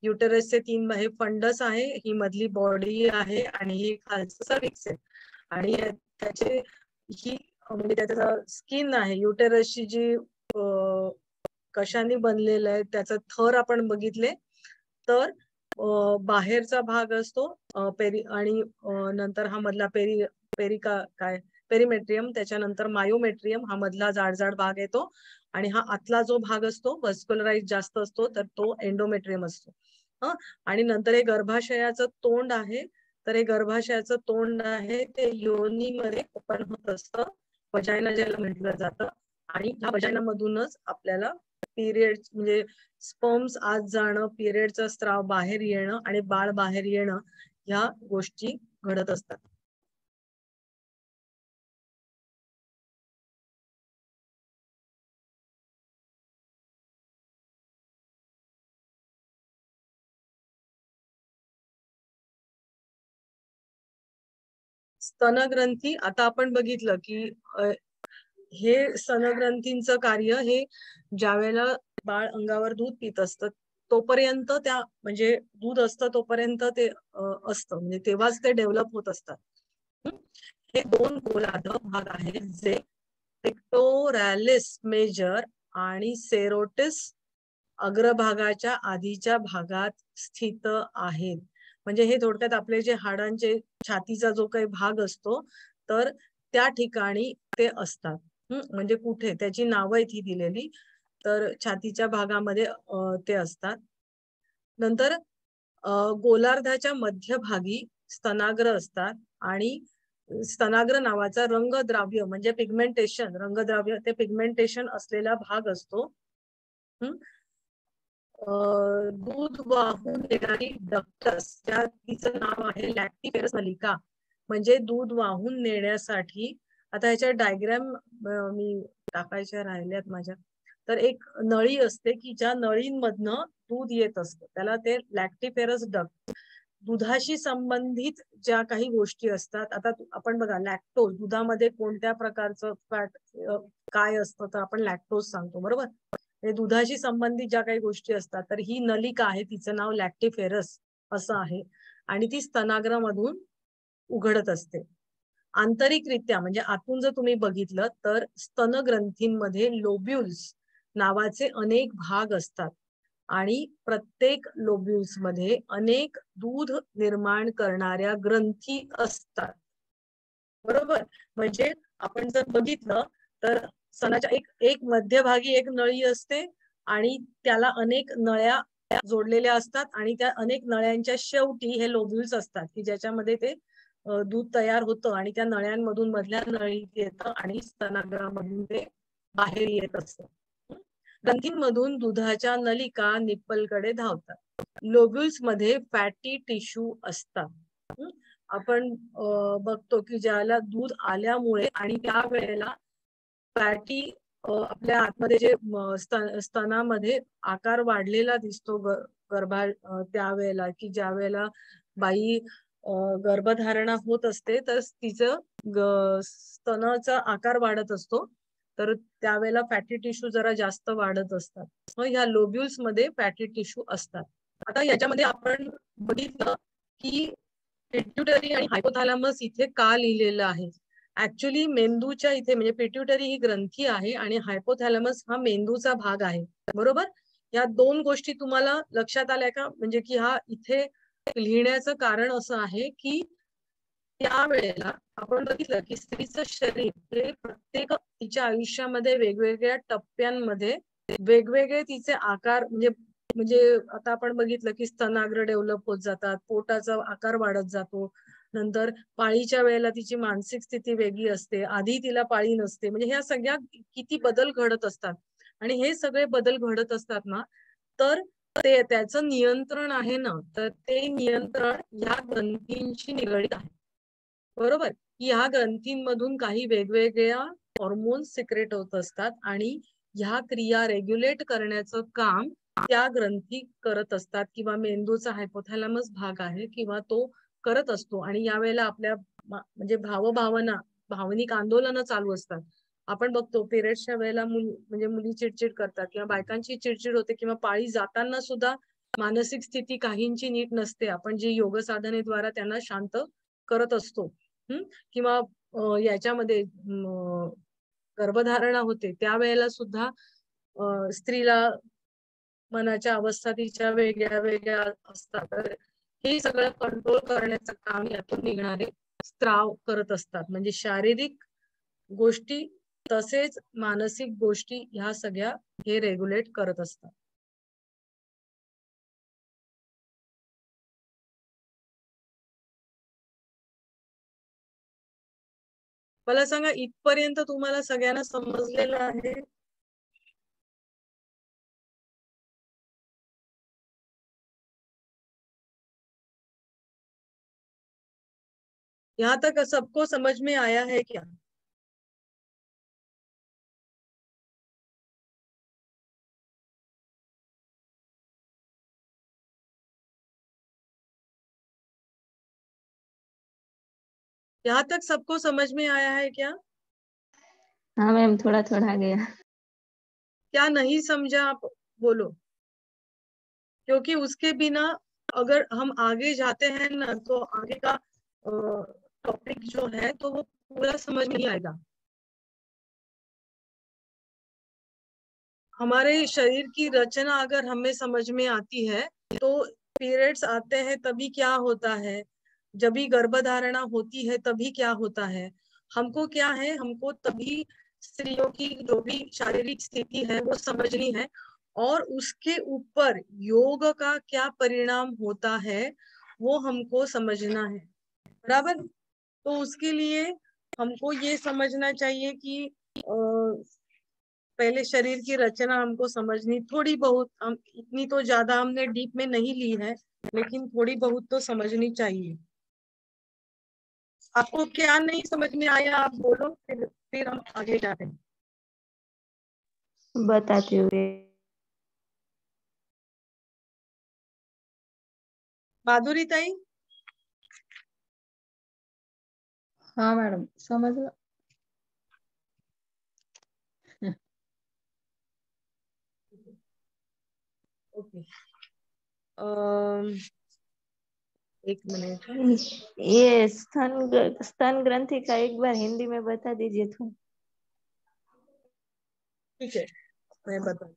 युटेरसचे 3 हे फंडस आहे, ही मधली बॉडी आहे आणि ही खालचं सर्विक्स आहे. आणि त्याचे ही म्हणजे त्याचा स्किन आहे युटेरसची जी कशाने बनलेलं आहे त्याचा थर आपण बघितले तर बाहेरचा भाग असतो पेरी, आणि नंतर हा मधला पेरिमेट्रियम, त्याच्यानंतर मायोमेट्रियम हा मधला जाड भाग येतो, आणि हा आतला जो भाग असतो व्हस्क्युलराइज जास्त असतो तर तो एंडोमेट्रियम असतो. आणि नंतर हे गर्भाशयाचं तोंड आहे, तर हे गर्भाशयाचं तोंड आहे ते योनीमध्ये ओपन होत असतं, वजायना ज्याला म्हटलं जातं. आणि ह्या वजायना मधूनच आपल्याला पिरियड म्हणजे स्पर्म्स आत जाणं, पिरियडचा स्त्राव बाहेर येणं आणि बाळ बाहेर येणं ह्या गोष्टी घडत असतात. स्तनग्रंथी आता आपण बघितलं की हे स्तनग्रंथींचं कार्य हे ज्यावेळेला बाळ अंगावर दूध पित असतं तोपर्यंत त्या म्हणजे दूध असतं तोपर्यंत ते असतं, म्हणजे तेव्हाच ते डेव्हलप होत असतात. हे 2 गोलार्ध भाग आहेत जे पेक्टोरॅलिस मेजर आणि सेरोटिस अग्रभागाच्या आधीच्या भागात स्थित आहेत. म्हणजे हे थोडक्यात आपले जे हाडांचे छातीचा जो काही भाग असतो तर त्या ठिकाणी ते असतात. म्हणजे कुठे त्याची नावं इथे दिलेली, तर छातीच्या भागामध्ये ते असतात. नंतर गोलार्धाच्या मध्यभागी स्तनाग्र असतात, आणि स्तनाग्र नावाचा रंगद्राव्य म्हणजे पिगमेंटेशन, रंगद्राव्य ते पिगमेंटेशन असलेला भाग असतो. दूध वाहून नेणारी डक्टस, त्या तिचं नाव आहे लॅक्टिफेरस नलिका, म्हणजे दूध वाहून नेण्यासाठी. आता ह्याच्या डायग्राम मी टाकायच्या राहिल्यात माझ्या, तर एक नळी असते की ज्या नळींमधनं दूध येत असतं त्याला ते लॅक्टिफेरस डक्ट. दुधाशी संबंधित ज्या काही गोष्टी असतात, आता आपण बघा लॅक्टोज, दुधामध्ये कोणत्या प्रकारचं फॅट काय असतं तर आपण लॅक्टोज सांगतो, बरोबर. दुधाशी संबंधित ज्या काही गोष्टी असतात तर ही नलिका आहे, तिचं नाव लॅक्टिफेरस असं आहे, आणि ती स्तनाग्रमधून उघडत असते. आंतरिकरित्या म्हणजे आतून जर तुम्ही बघितलं तर स्तनग्रंथींमध्ये लोब्युल्स नावाचे अनेक भाग असतात, आणि प्रत्येक लोब्युल्स मध्ये अनेक दूध निर्माण करणाऱ्या ग्रंथी असतात, बरोबर. म्हणजे आपण जर बघितलं तर स्तनाच्या एक मध्यभागी एक नळी असते आणि त्याला अनेक नळ्या जोडलेल्या असतात आणि त्या अनेक नळ्यांच्या शेवटी हे लोब्युल्स असतात की ज्याच्यामध्ये ते दूध तयार होतं आणि त्या नळ्यांमधून मधल्या नळीत येतं आणि स्तनाग्रामधून ते बाहेर येत असतं. ग्रंथींमधून दुधाच्या नलिका निप्पलकडे धावतात. लोब्युल्स मध्ये फॅटी टिश्यू असतात. आपण बघतो की ज्याला दूध आल्यामुळे आणि त्यावेळेला फॅटी आपल्या आतमध्ये जे स्तनामध्ये आकार वाढलेला दिसतो गर्भा त्यावेळेला की ज्या वेळेला बाई गर्भधारणा होत असते तर तिचं स्तनाचा आकार वाढत असतो, तर त्यावेळेला फॅटी टिश्यू जरा जास्त वाढत असतात. मग ह्या लोब्युल्स मध्ये फॅटी टिश्यू असतात. आता याच्यामध्ये आपण बघितलं की पिट्युटरी आणि हायपोथॅलॅमस इथे का लिहिलेलं आहे. ऍक्च्युली मेंदूच्या इथे म्हणजे पिट्युटरी ही ग्रंथी आहे आणि हायपोथॅलॅमस हा मेंदूचा भाग आहे, बरोबर. या दोन गोष्टी तुम्हाला लक्षात आल्या का? म्हणजे की हा इथे लिहिण्याचं कारण असं आहे की त्यावेळेला आपण बघितलं की स्त्रीचं शरीर हे प्रत्येक तिच्या आयुष्यामध्ये वेगवेगळ्या टप्प्यांमध्ये वेगवेगळे तिचे आकार म्हणजे म्हणजे आता आपण बघितलं की स्तनाग्र डेव्हलप होत जातात, पोटाचा आकार वाढत जातो, नंतर पाळीच्या वेळेला तिची मानसिक स्थिती वेगळी असते, आधी तिला पाळी नसते, म्हणजे ह्या सगळ्या किती बदल घडत असतात. आणि हे सगळे बदल घडत असतात ना, तर ते त्याचं नियंत्रण आहे ना, तर ते नियंत्रण ह्या ग्रंथींशी निगडीत आहे, बरोबर. ह्या ग्रंथींमधून काही वेगवेगळ्या हॉर्मोन्स सिक्रेट होत असतात आणि ह्या क्रिया रेग्युलेट करण्याचं काम त्या ग्रंथी करत असतात किंवा मेंदूचा हायपोथॅलॅमस भाग आहे किंवा तो करत असतो. आणि यावेळेला आपल्या म्हणजे भावनिक आंदोलनं चालू असतात. आपण बघतो पिरियड्सच्या वेळेला म्हणजे मुली चिडचिड करतात किंवा बायकांची चिडचिड होते किंवा पाळी जाताना सुद्धा मानसिक स्थिती काहींची नीट नसते. आपण जी योग साधनेद्वारा त्यांना शांत करत असतो. किंवा याच्यामध्ये गर्भधारणा होते त्यावेळेला सुद्धा स्त्रीला मनाच्या अवस्था तिच्या वेगळ्या वेगळ्या असतात, तर हे सगळं कंट्रोल करण्याचं काम यातून निघणारे स्त्राव करत असतात. म्हणजे शारीरिक गोष्टी तसेच मानसिक गोष्टी ह्या सगळ्या हे रेग्युलेट करत असतात. मला सांगा, इथपर्यंत तुम्हाला सगळ्यांना समजलेलं आहे? यहाँ तक सबको समझ में आया है क्या? यहाँ तक सबको समझ में आया है क्या? हाँ मैम, थोड़ा थोड़ा आ गया। क्या नहीं समझा आप बोलो, क्योंकि उसके बिना अगर हम आगे जाते हैं ना तो आगे का टॉपिक जो है तो वो पूरा समझ नहीं आएगा। हमारे शरीर की रचना अगर हमें समझ में आती है तो पीरियड्स आते हैं तभी क्या होता है, जब भी गर्भधारणा होती है तभी क्या होता है, हमको क्या है, हमको तभी स्त्रियों की जो भी शारीरिक स्थिति है वो समझनी है और उसके ऊपर योग का क्या परिणाम होता है वो हमको समझना है, बराबर। तो उसके लिए हमको ये समझना चाहिए कि पहले शरीर की रचना हमको समझनी थोड़ी बहुत, हम इतनी तो ज्यादा हमने डीप में नहीं ली है लेकिन थोड़ी बहुत तो समझनी चाहिए। आपको क्या नहीं समझ में आया आप बोलो, फिर हम आगे जाते हैं। बताती हूँ। माधुरी ताई? हाँ मैडम, समझ लो। ओके, एक मिनट। ये स्तन ग्रंथि का एक बार हिंदी में बता दीजिए तो। ठीक है, मैं बता।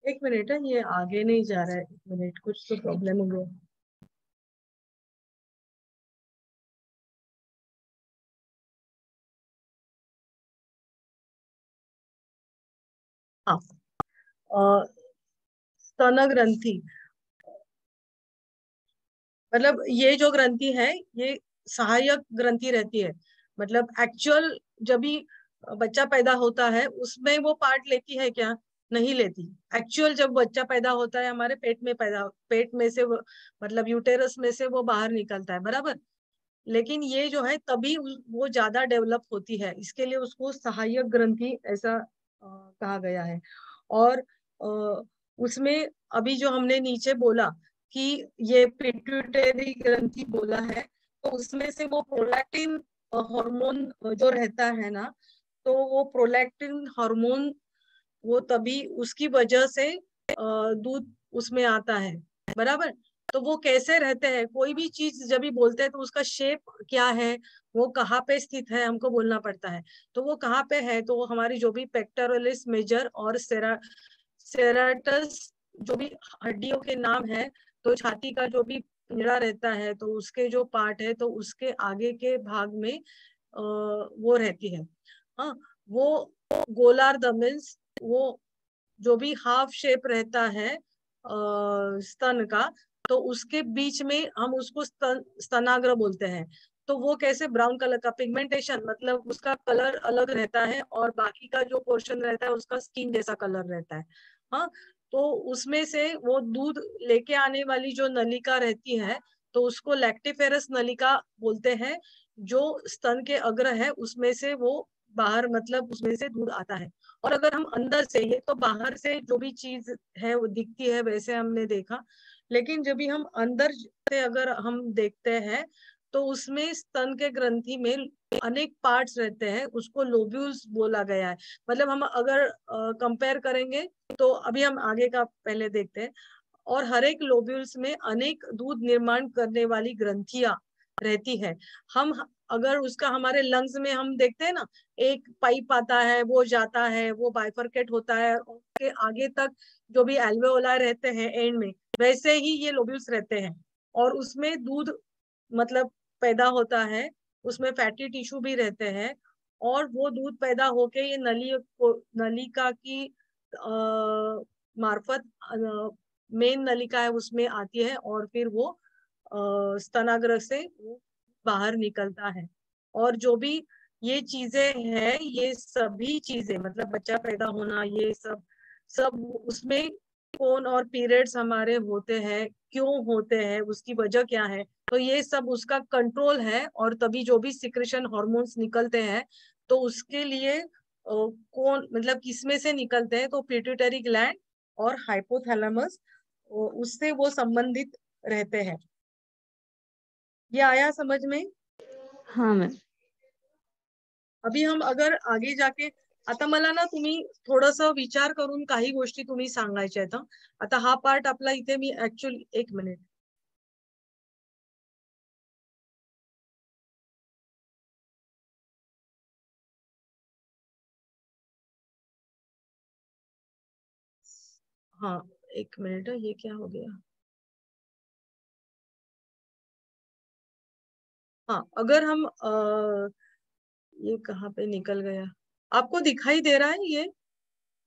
एक मिनट है, ये आगे नहीं जा रहा है, एक मिनट, कुछ तो प्रॉब्लम हो गया। हाँ, स्तन ग्रंथि, मतलब ये जो ग्रंथि है ये सहायक ग्रंथि रहती है। मतलब एक्चुअल जब भी बच्चा पैदा होता है उसमें वो पार्ट लेती है क्या? नहीं लेती। एक्चुअल जब बच्चा पैदा होता है हमारे पेट में से मतलब यूटेरस में से वो बाहर निकलता है, बराबर। लेकिन ये जो है तभी वो ज्यादा डेवलप होती है, इसके लिए उसको सहायक ग्रंथि ऐसा कहा गया है। और उसमें अभी जो हमने नीचे बोला कि ये पिट्यूटरी ग्रंथि बोला है, तो उसमें से वो प्रोलैक्टिन हार्मोन जो रहता है ना, तो वो प्रोलैक्टिन हार्मोन वो तभी उसकी वजह से दूध उसमें आता है, बराबर। तो वो कैसे रहते हैं, कोई भी चीज जब भी बोलते हैं तो उसका शेप क्या है, वो कहाँ पे स्थित है, हमको बोलना पड़ता है। तो वो कहाँ पे है, तो वो हमारी जो भी पेक्टोरलिस मेजर और सेराटस जो भी हड्डियों के नाम है, तो छाती का जो भी पिंजरा रहता है तो उसके जो पार्ट है तो उसके आगे के भाग में वो रहती है। हाँ, वो गोलार मीन्स वो जो भी हाफ शेप रहता है स्तन का, तो उसके बीच में हम उसको स्तनाग्र बोलते हैं। तो वो कैसे ब्राउन कलर का पिगमेंटेशन, मतलब उसका कलर अलग रहता है और बाकी का जो पोर्शन रहता है उसका स्किन जैसा कलर रहता है। हाँ, तो उसमें से वो दूध लेके आने वाली जो नलिका रहती है तो उसको लैक्टिफेरस नलिका बोलते हैं। जो स्तन के अग्र है उसमें से वो बाहर, मतलब उसमें से दूध आता है। और अगर हम अंदर से, ये तो बाहर से जो भी चीज है वो दिखती है वैसे हमने देखा, लेकिन जब भी हम अंदर से अगर हम देखते हैं तो उसमें स्तन के ग्रंथि में अनेक पार्ट्स रहते हैं, उसको लोब्यूल्स बोला गया है। मतलब हम अगर कंपेयर करेंगे तो अभी हम आगे का पहले देखते हैं। और हर एक लोब्यूल्स में अनेक दूध निर्माण करने वाली ग्रंथियां रहती है। हम अगर उसका हमारे लंग्स में हम देखते हैं ना, एक पाइप आता है, वो जाता है, वो बाइफरकेट होता है, उसके आगे तक जो भी एल्वेओलाई रहते हैं एंड में, वैसे ही ये लोब्यूल्स रहते हैं। और उसमें दूध मतलब पैदा होता है, उसमें फैटी टिश्यू भी रहते हैं। और वो दूध पैदा होके ये नलिका की मार्फत मेन नलिका है उसमें आती है और फिर वो स्तनाग्र से वो बाहर निकलता है। और जो भी ये चीजें हैं, ये सभी चीजें मतलब बच्चा पैदा होना, ये सब सब उसमें कौन और पीरियड्स हमारे होते हैं, क्यों होते हैं, उसकी वजह क्या है, तो ये सब उसका कंट्रोल है। और तभी जो भी सिक्रेशन हार्मोन्स निकलते हैं तो उसके लिए कौन मतलब किसमें से निकलते हैं, तो पिट्यूटरी ग्लैंड और हाइपोथैलेमस उससे वो संबंधित रहते हैं। ये आया समझ में? हाँ मैम। अभी हम अगर आगे जाके, आता मला ना तुम्ही थोडस विचार करून काही गोष्टी तुम्ही सांगायच्या आहेत. आता हा पार्ट आपला इथे मी ऍक्च्युअली, एक मिनिट, हाँ एक मिनट, ये क्या हो गया? हाँ, अगर हम ये कहाँ पे निकल गया? आपको दिखाई दे रहा है ये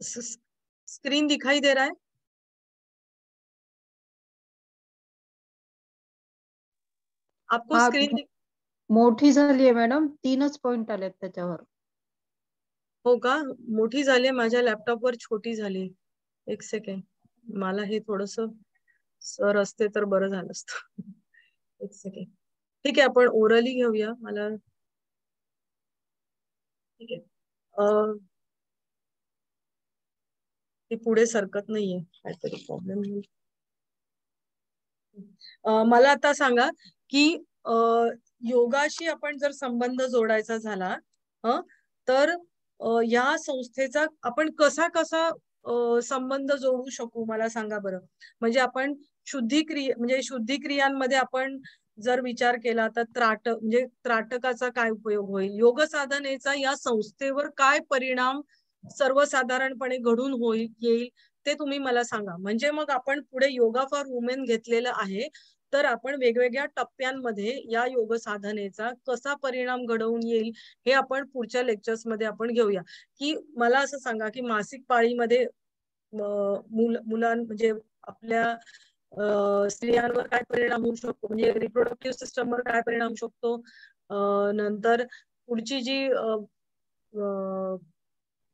स्क्रीन दिखाई दे रहा है? आपको हा स्क्रीन मोठी झाली आहे मॅडम, 3च पॉइंट आलेत त्याच्यावर. हो का? मोठी झाली, माझ्या लॅपटॉपवर छोटी झाली. एक सेकंड, मला हे थोडस सर असते तर बरं झालं असतं. एक सेकंड. ठीक आहे, आपण ओरली घेऊया. मला ठीक आहे, ते पुढे सरकत नाहीये, काहीतरी प्रॉब्लेम. मला आता सांगा की योगाशी आपण जर संबंध जोडायचा झाला तर या संस्थेचा आपण कसा कसा संबंध जोडू शकू, मला सांगा बरं. म्हणजे आपण शुद्धिक्रियांमध्ये आपण जर विचार केला तर म्हणजे त्राटकाचा काय उपयोग होईल, योग साधनेचा या संस्थेवर काय परिणाम सर्वसाधारणपणे घडून येईल, ते तुम्ही मला सांगा. म्हणजे मग आपण पुढे योगा फॉर वुमेन घेतलेलं आहे, तर आपण वेगवेगळ्या टप्प्यांमध्ये या योग साधनेचा कसा परिणाम घडवून येईल हे आपण पुढच्या लेक्चर्स मध्ये आपण घेऊया. की मला असं सांगा की मासिक पाळीमध्ये मुलां म्हणजे आपल्या स्त्रियांवर काय परिणाम होऊ शकतो, म्हणजे रिप्रोडक्टिव्ह सिस्टमवर काय परिणाम होऊ शकतो, नंतर पुढची जी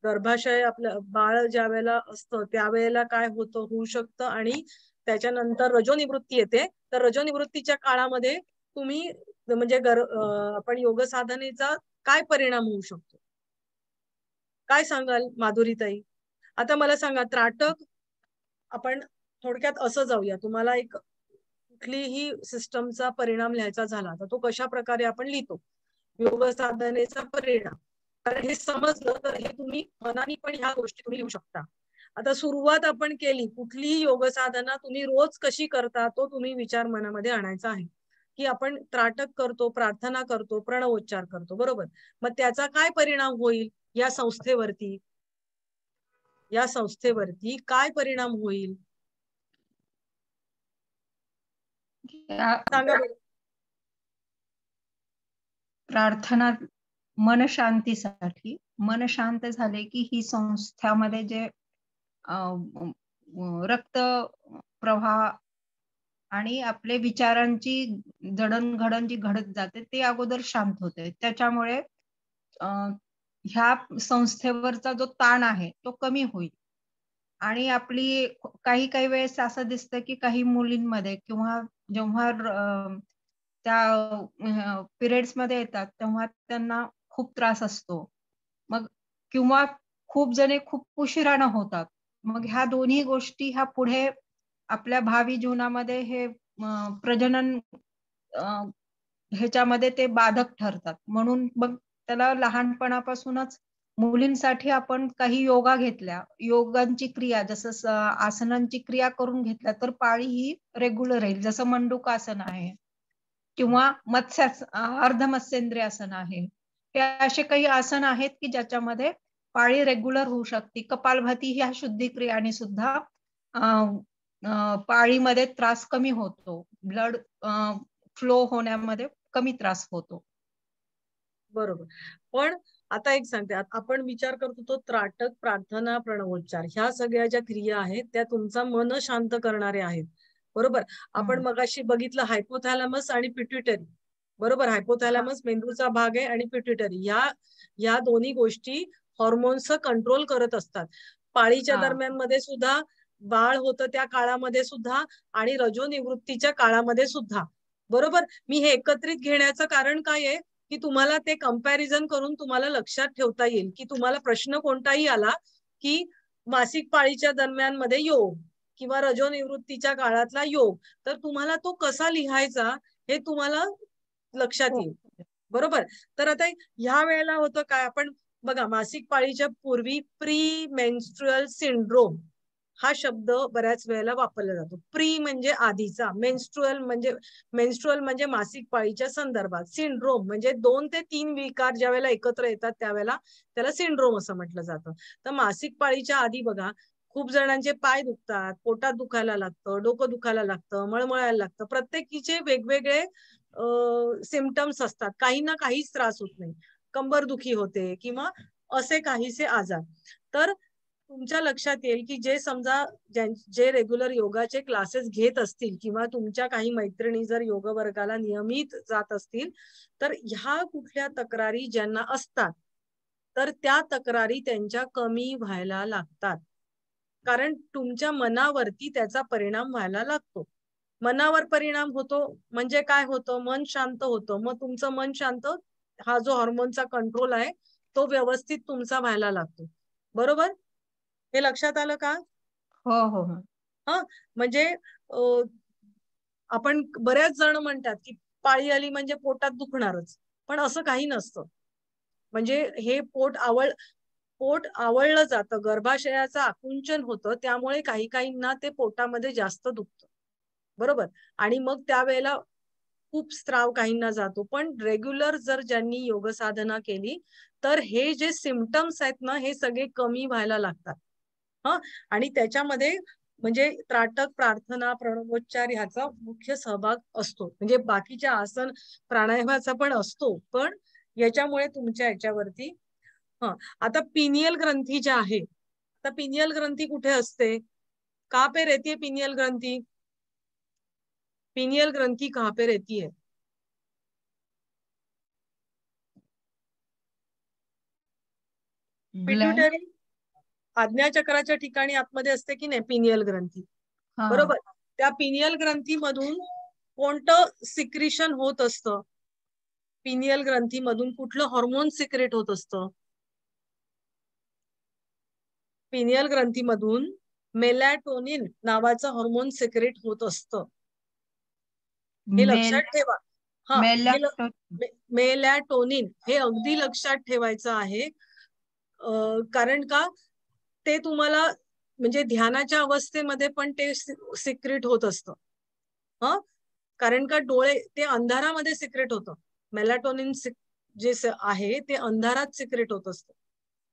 गर्भाशय आपलं बाळ ज्या वेळेला असतं त्यावेळेला काय होऊ शकतं, आणि त्याच्यानंतर रजोनिवृत्ती येते. तर रजोनिवृत्तीच्या काळामध्ये तुम्ही म्हणजे आपण योग साधनेचा काय परिणाम होऊ शकतो, काय सांगाल माधुरीताई? आता मला सांगा, त्राटक आपण थोडक्यात असं जाऊया. तुम्हाला एक कुठलीही सिस्टमचा परिणाम लिहायचा झाला तर तो कशा प्रकारे आपण लिहितो, योग साधनेचा परिणाम. कारण हे समजलं तर हे तुम्ही मनाने पण ह्या गोष्टी तुम्ही लिहू शकता. आता सुरुवात आपण केली, कुठलीही योग साधना तुम्ही रोज कशी करता तो तुम्ही विचार मनामध्ये आणायचा आहे. की आपण त्राटक करतो, प्रार्थना करतो, प्रणवोच्चार करतो, बरोबर. मग त्याचा काय परिणाम होईल या संस्थेवरती, या संस्थेवरती काय परिणाम होईल सांगा बरं. प्रार्थना मन शांतीसाठी, मन शांत झाले की ही संस्थामध्ये जे रक्त प्रवाह आणि आपले विचारांची जडणघडण जी घडत जाते ते अगोदर शांत होते. त्याच्यामुळे ह्या संस्थेवरचा जो ताण आहे तो कमी होईल. आणि आपली काही वेळेस असं दिसतं की काही मुलींमध्ये किंवा जेव्हा त्या पिरियड्स मध्ये येतात तेव्हा त्यांना खूप त्रास असतो. मग किंवा खूप जणे खूप उशिरानं होतात. मग ह्या दोन्ही गोष्टी ह्या पुढे आपल्या भावी जीवनामध्ये हे प्रजनन ह्याच्यामध्ये ते बाधक ठरतात. म्हणून मग त्याला लहानपणापासूनच मुलींसाठी आपण काही योगा घेतल्या, योगांची क्रिया जसं आसनांची क्रिया करून घेतल्या तर पाळी ही रेग्युलर राहील. जसं मंडूकासन आहे किंवा अर्धमत्स्येंद्रिय आसन आहे. हे असे काही आसन आहेत की ज्याच्यामध्ये पाळी रेग्युलर होऊ शकते. कपालभाती ह्या शुद्धी क्रियाने सुद्धा पाळीमध्ये त्रास कमी होतो. ब्लड फ्लो होण्यामध्ये कमी त्रास होतो. बरोबर. पण आता एक सांगते, आपण विचार करतो तो त्राटक, प्रार्थना, प्रणवोच्चार ह्या सगळ्या ज्या क्रिया आहेत त्या तुमचा मन शांत करणारे आहेत, बरोबर. आपण मगाशी बघितलं हायपोथॅलॅमस आणि पिट्युटरी, बरोबर. हायपोथॅलॅमस मेंदूचा भाग आहे आणि पिट्युटरी या दोन्ही गोष्टी हॉर्मोन्स कंट्रोल करत असतात. पाळीच्या दरम्यान मध्ये सुद्धा, बाळ होतं त्या काळामध्ये सुद्धा, आणि रजोनिवृत्तीच्या काळामध्ये सुद्धा, बरोबर. मी हे एकत्रित घेण्याचं कारण काय आहे की तुम्हाला ते कंपॅरिझन करून तुम्हाला लक्षात ठेवता येईल की तुम्हाला प्रश्न कोणताही आला की मासिक पाळीच्या दरम्यान मध्ये योग किंवा रजोनिवृत्तीच्या काळातला योग, तर तुम्हाला तो कसा लिहायचा हे तुम्हाला लक्षात येईल, बरोबर. तर आता ह्या वेळेला होतं काय, आपण बघा मासिक पाळीच्या पूर्वी प्री मेन्स्ट्रुअल सिंड्रोम हा शब्द बऱ्याच वेळेला वापरला जातो. प्री म्हणजे आधीचा, मेन्स्ट्रुअल म्हणजे मासिक पाळीच्या संदर्भात, सिंड्रोम म्हणजे 2 ते 3 विकार ज्या वेळेला एकत्र येतात त्यावेळेला त्याला सिंड्रोम असं म्हटलं जातं. तर मासिक पाळीच्या आधी बघा खूप जणांचे पाय दुखतात, पोटात दुखायला लागतं, डोकं दुखायला लागतं, मळमळायला लागतं. प्रत्येकीचे वेगवेगळे सिम्पटम्स असतात. काहींना काहीच त्रास होत नाही, कंबरदुखी होते किंवा असे काहीसे आजार. तर तुमच्या लक्षात येईल की जे समजा जे रेग्युलर योगाचे क्लासेस घेत असतील किंवा तुमच्या काही मैत्रिणी जर योग वर्गाला नियमित जात असतील तर ह्या कुठल्या तक्रारी ज्यांना असतात तर त्या तक्रारी त्यांच्या कमी व्हायला लागतात. कारण तुमच्या मनावरती त्याचा परिणाम व्हायला लागतो. मनावर परिणाम होतो म्हणजे काय होतं, मन शांत होतं. मग तुमचं मन शांत, हा जो हॉर्मोनचा कंट्रोल आहे तो व्यवस्थित तुमचा व्हायला लागतो, बरोबर. हे लक्षात आलं का? हो हो. हा म्हणजे आपण बऱ्याच जण म्हणतात की पाळी आली म्हणजे पोटात दुखणारच, पण असं काही नसतं. म्हणजे हे पोट आवळलं जातं, गर्भाशयाचं आकुंचन होतं, त्यामुळे काहींना ते पोटामध्ये जास्त दुखतं, बरोबर. आणि मग त्यावेळेला खूप स्त्राव काहींना जातो. पण रेग्युलर जर ज्यांनी योग साधना केली तर हे जे सिम्पटम्स आहेत ना हे सगळे कमी व्हायला लागतात. आणि त्याच्यामध्ये म्हणजे त्राटक, प्रार्थना, प्रणवोच्चार ह्याचा मुख्य सहभाग असतो. म्हणजे बाकीच्या आसन प्राणायामाचा पण असतो, पण याच्यामुळे तुमच्या याच्यावरती आता पिनियल ग्रंथी ज्या आहे, आता पिनियल ग्रंथी कुठे असते, कहाँ पे रहती है पिनियल ग्रंथी? पिनियल ग्रंथी कहाँ पे रहती है? पिट्युटरी, आज्ञाचक्राच्या ठिकाणी आतमध्ये असते की नाही पिनियल ग्रंथी, बरोबर. त्या पिनियल ग्रंथीमधून कोणतं सिक्रिशन होत असतं? पिनियल ग्रंथीमधून कुठलं हॉर्मोन सिक्रेट होत असतं? पिनियल ग्रंथीमधून मेलॅटोनिन नावाचं हॉर्मोन सिक्रेट होत असतं. हे लक्षात ठेवा. मेलॅटोनिन हे अगदी लक्षात ठेवायचं आहे. कारण का ते तुम्हाला म्हणजे ध्यानाच्या अवस्थेमध्ये पण ते सिक्रेट होत असतं. कारण का डोळे ते अंधारामध्ये सिक्रेट होतं. मेलॅटोनिन जे आहे ते अंधारात सिक्रेट होत असतं.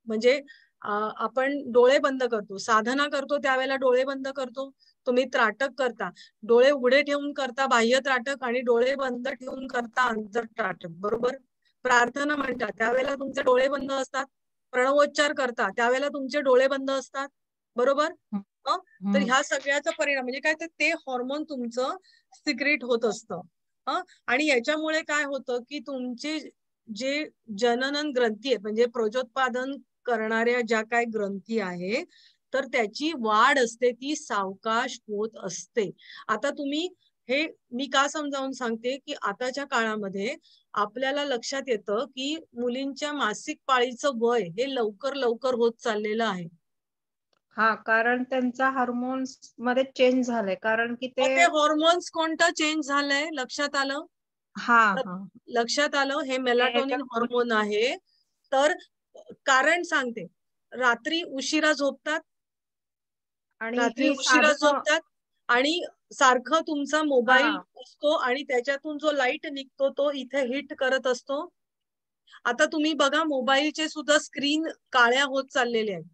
म्हणजे आपण डोळे बंद करतो, साधना करतो त्यावेळेला डोळे बंद करतो. तुम्ही त्राटक करता, डोळे उघडे ठेवून करता बाह्य त्राटक आणि डोळे बंद ठेवून करता अंतर त्राटक, बरोबर. प्रार्थना म्हणता त्यावेळेला तुमचे डोळे बंद असतात. प्रणवोच्चार करता त्यावेळेला तुमचे डोळे बंद असतात, बरोबर. तर ह्या सगळ्याचा परिणाम म्हणजे काय, तर ते हॉर्मोन तुमचं सिक्रेट होत असतं. आणि याच्यामुळे काय होतं की तुमचे जे जननन ग्रंथी आहे म्हणजे प्रजोत्पादन करणाऱ्या ज्या काय ग्रंथी आहे तर त्याची वाढ असते ती सावकाश होत असते. आता तुम्ही हे मी का समजावून सांगते की आताच्या काळामध्ये आपल्याला लक्षात येतं की मुलींच्या मासिक पाळीचं वय हे लवकर लवकर होत चाललेलं आहे. कारण त्यांचा हार्मोन्स मध्ये चेंज झालंय. कारण की ते हॉर्मोन्स कोणतं चेंज झालंय लक्षात आलं? लक्षात आलं. हे मेलाटोनिन हॉर्मोन आहे. तर कारण सांगते, रात्री उशिरा झोपतात, आणि सारखं तुमचा मोबाईल असतो आणि त्याच्यातून जो लाईट निघतो तो इथे हिट करत असतो. आता तुम्ही बघा मोबाईलचे सुद्धा स्क्रीन काळ्या होत चाललेल्या आहेत.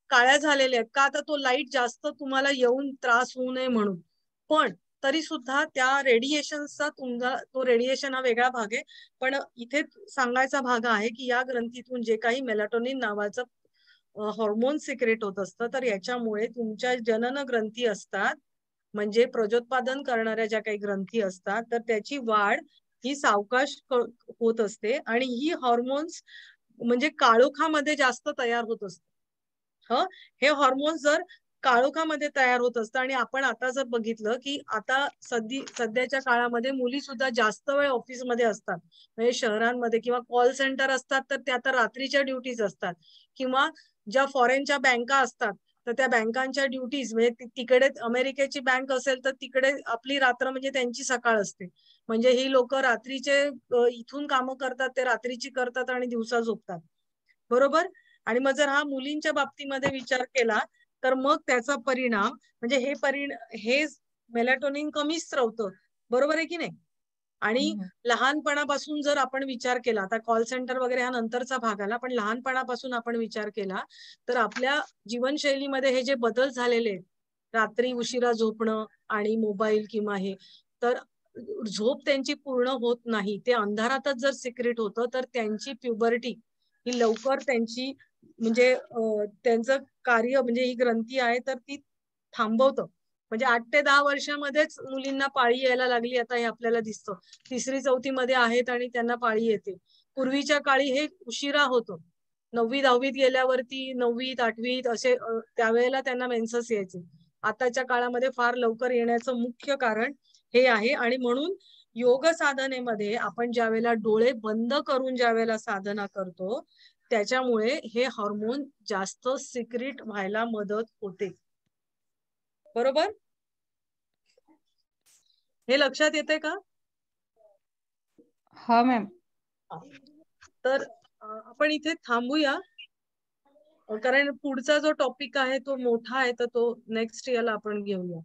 काळ्या झालेल्या आहेत का, आता तो लाईट जास्त तुम्हाला येऊन त्रास होऊ नये म्हणून. पण तरी सुद्धा त्या रेडिएशनचा तुमचा तो रेडिएशन हा वेगळा भाग आहे. पण इथे सांगायचा भाग आहे की या ग्रंथीतून जे काही मेलाटोनिन नावाचं हॉर्मोन सिक्रेट होत असतं तर याच्यामुळे तुमच्या जनन ग्रंथी असतात म्हणजे प्रजोत्पादन करणाऱ्या ज्या काही ग्रंथी असतात तर त्याची वाढ ही सावकाश होत असते आणि ही हॉर्मोन्स म्हणजे काळोखामध्ये जास्त तयार होत असते. हे हॉर्मोन्स जर काळोखामध्ये तयार होत असतं आणि आपण आता जर बघितलं की आता सध्याच्या काळामध्ये मुली सुद्धा जास्त वेळ ऑफिसमध्ये असतात म्हणजे शहरांमध्ये किंवा कॉल सेंटर असतात तर त्या आता रात्रीच्या ड्युटीज असतात किंवा ज्या फॉरेनच्या बँका असतात तर त्या बँकांच्या ड्युटीज म्हणजे तिकडे अमेरिकेची बँक असेल तर तिकडे आपली रात्र म्हणजे त्यांची सकाळ असते. म्हणजे ही लोक रात्रीचे इथून कामं करतात ते रात्रीची करतात आणि दिवसा झोपतात, बरोबर. आणि मग जर हा मुलींच्या बाबतीमध्ये विचार केला तर मग त्याचा परिणाम म्हणजे हे मेलाटोनिन कमी स्रवतं, बरोबर आहे की नाही. आणि लहानपणापासून जर आपण विचार केला, आता कॉल सेंटर वगैरे हा नंतरचा भाग आला, पण लहानपणापासून आपण विचार केला तर आपल्या जीवनशैलीमध्ये हे जे बदल झालेले आहेत, रात्री उशिरा झोपणं आणि मोबाईल किंवा हे, तर झोप त्यांची पूर्ण होत नाही, ते अंधारातच जर सिक्रेट होतं तर त्यांची प्युबर्टी ही लवकर त्यांची म्हणजे त्यांचं कार्य म्हणजे ही ग्रंथी आहे तर ती थांबवतं. म्हणजे 8 ते 10 वर्षामध्येच मुलींना पाळी यायला लागली आता हे आपल्याला दिसतं. 3री 4थी मध्ये आहेत आणि त्यांना पाळी येते. पूर्वीच्या काळी हे उशिरा होतं. 9वी 10वीत गेल्यावरती 9वीत 8वीत असे त्यावेळेला त्यांना मेन्सस यायचे. आताच्या काळामध्ये फार लवकर येण्याचं मुख्य कारण हे आहे. आणि म्हणून योग साधनेमध्ये आपण ज्या वेळेला डोळे बंद करून ज्या वेळेला साधना करतो त्याच्यामुळे हे हार्मोन जास्त सिक्रेट व्हायला मदत होते, बरोबर. हे लक्षात येते का? हा मॅम. तर आपण इथे थांबूया कारण पुढचा जो टॉपिक आहे तो मोठा आहे तर तो नेक्स्ट याला आपण घेऊया.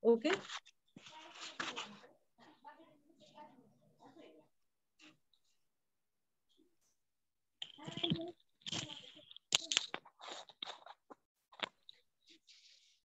ओके.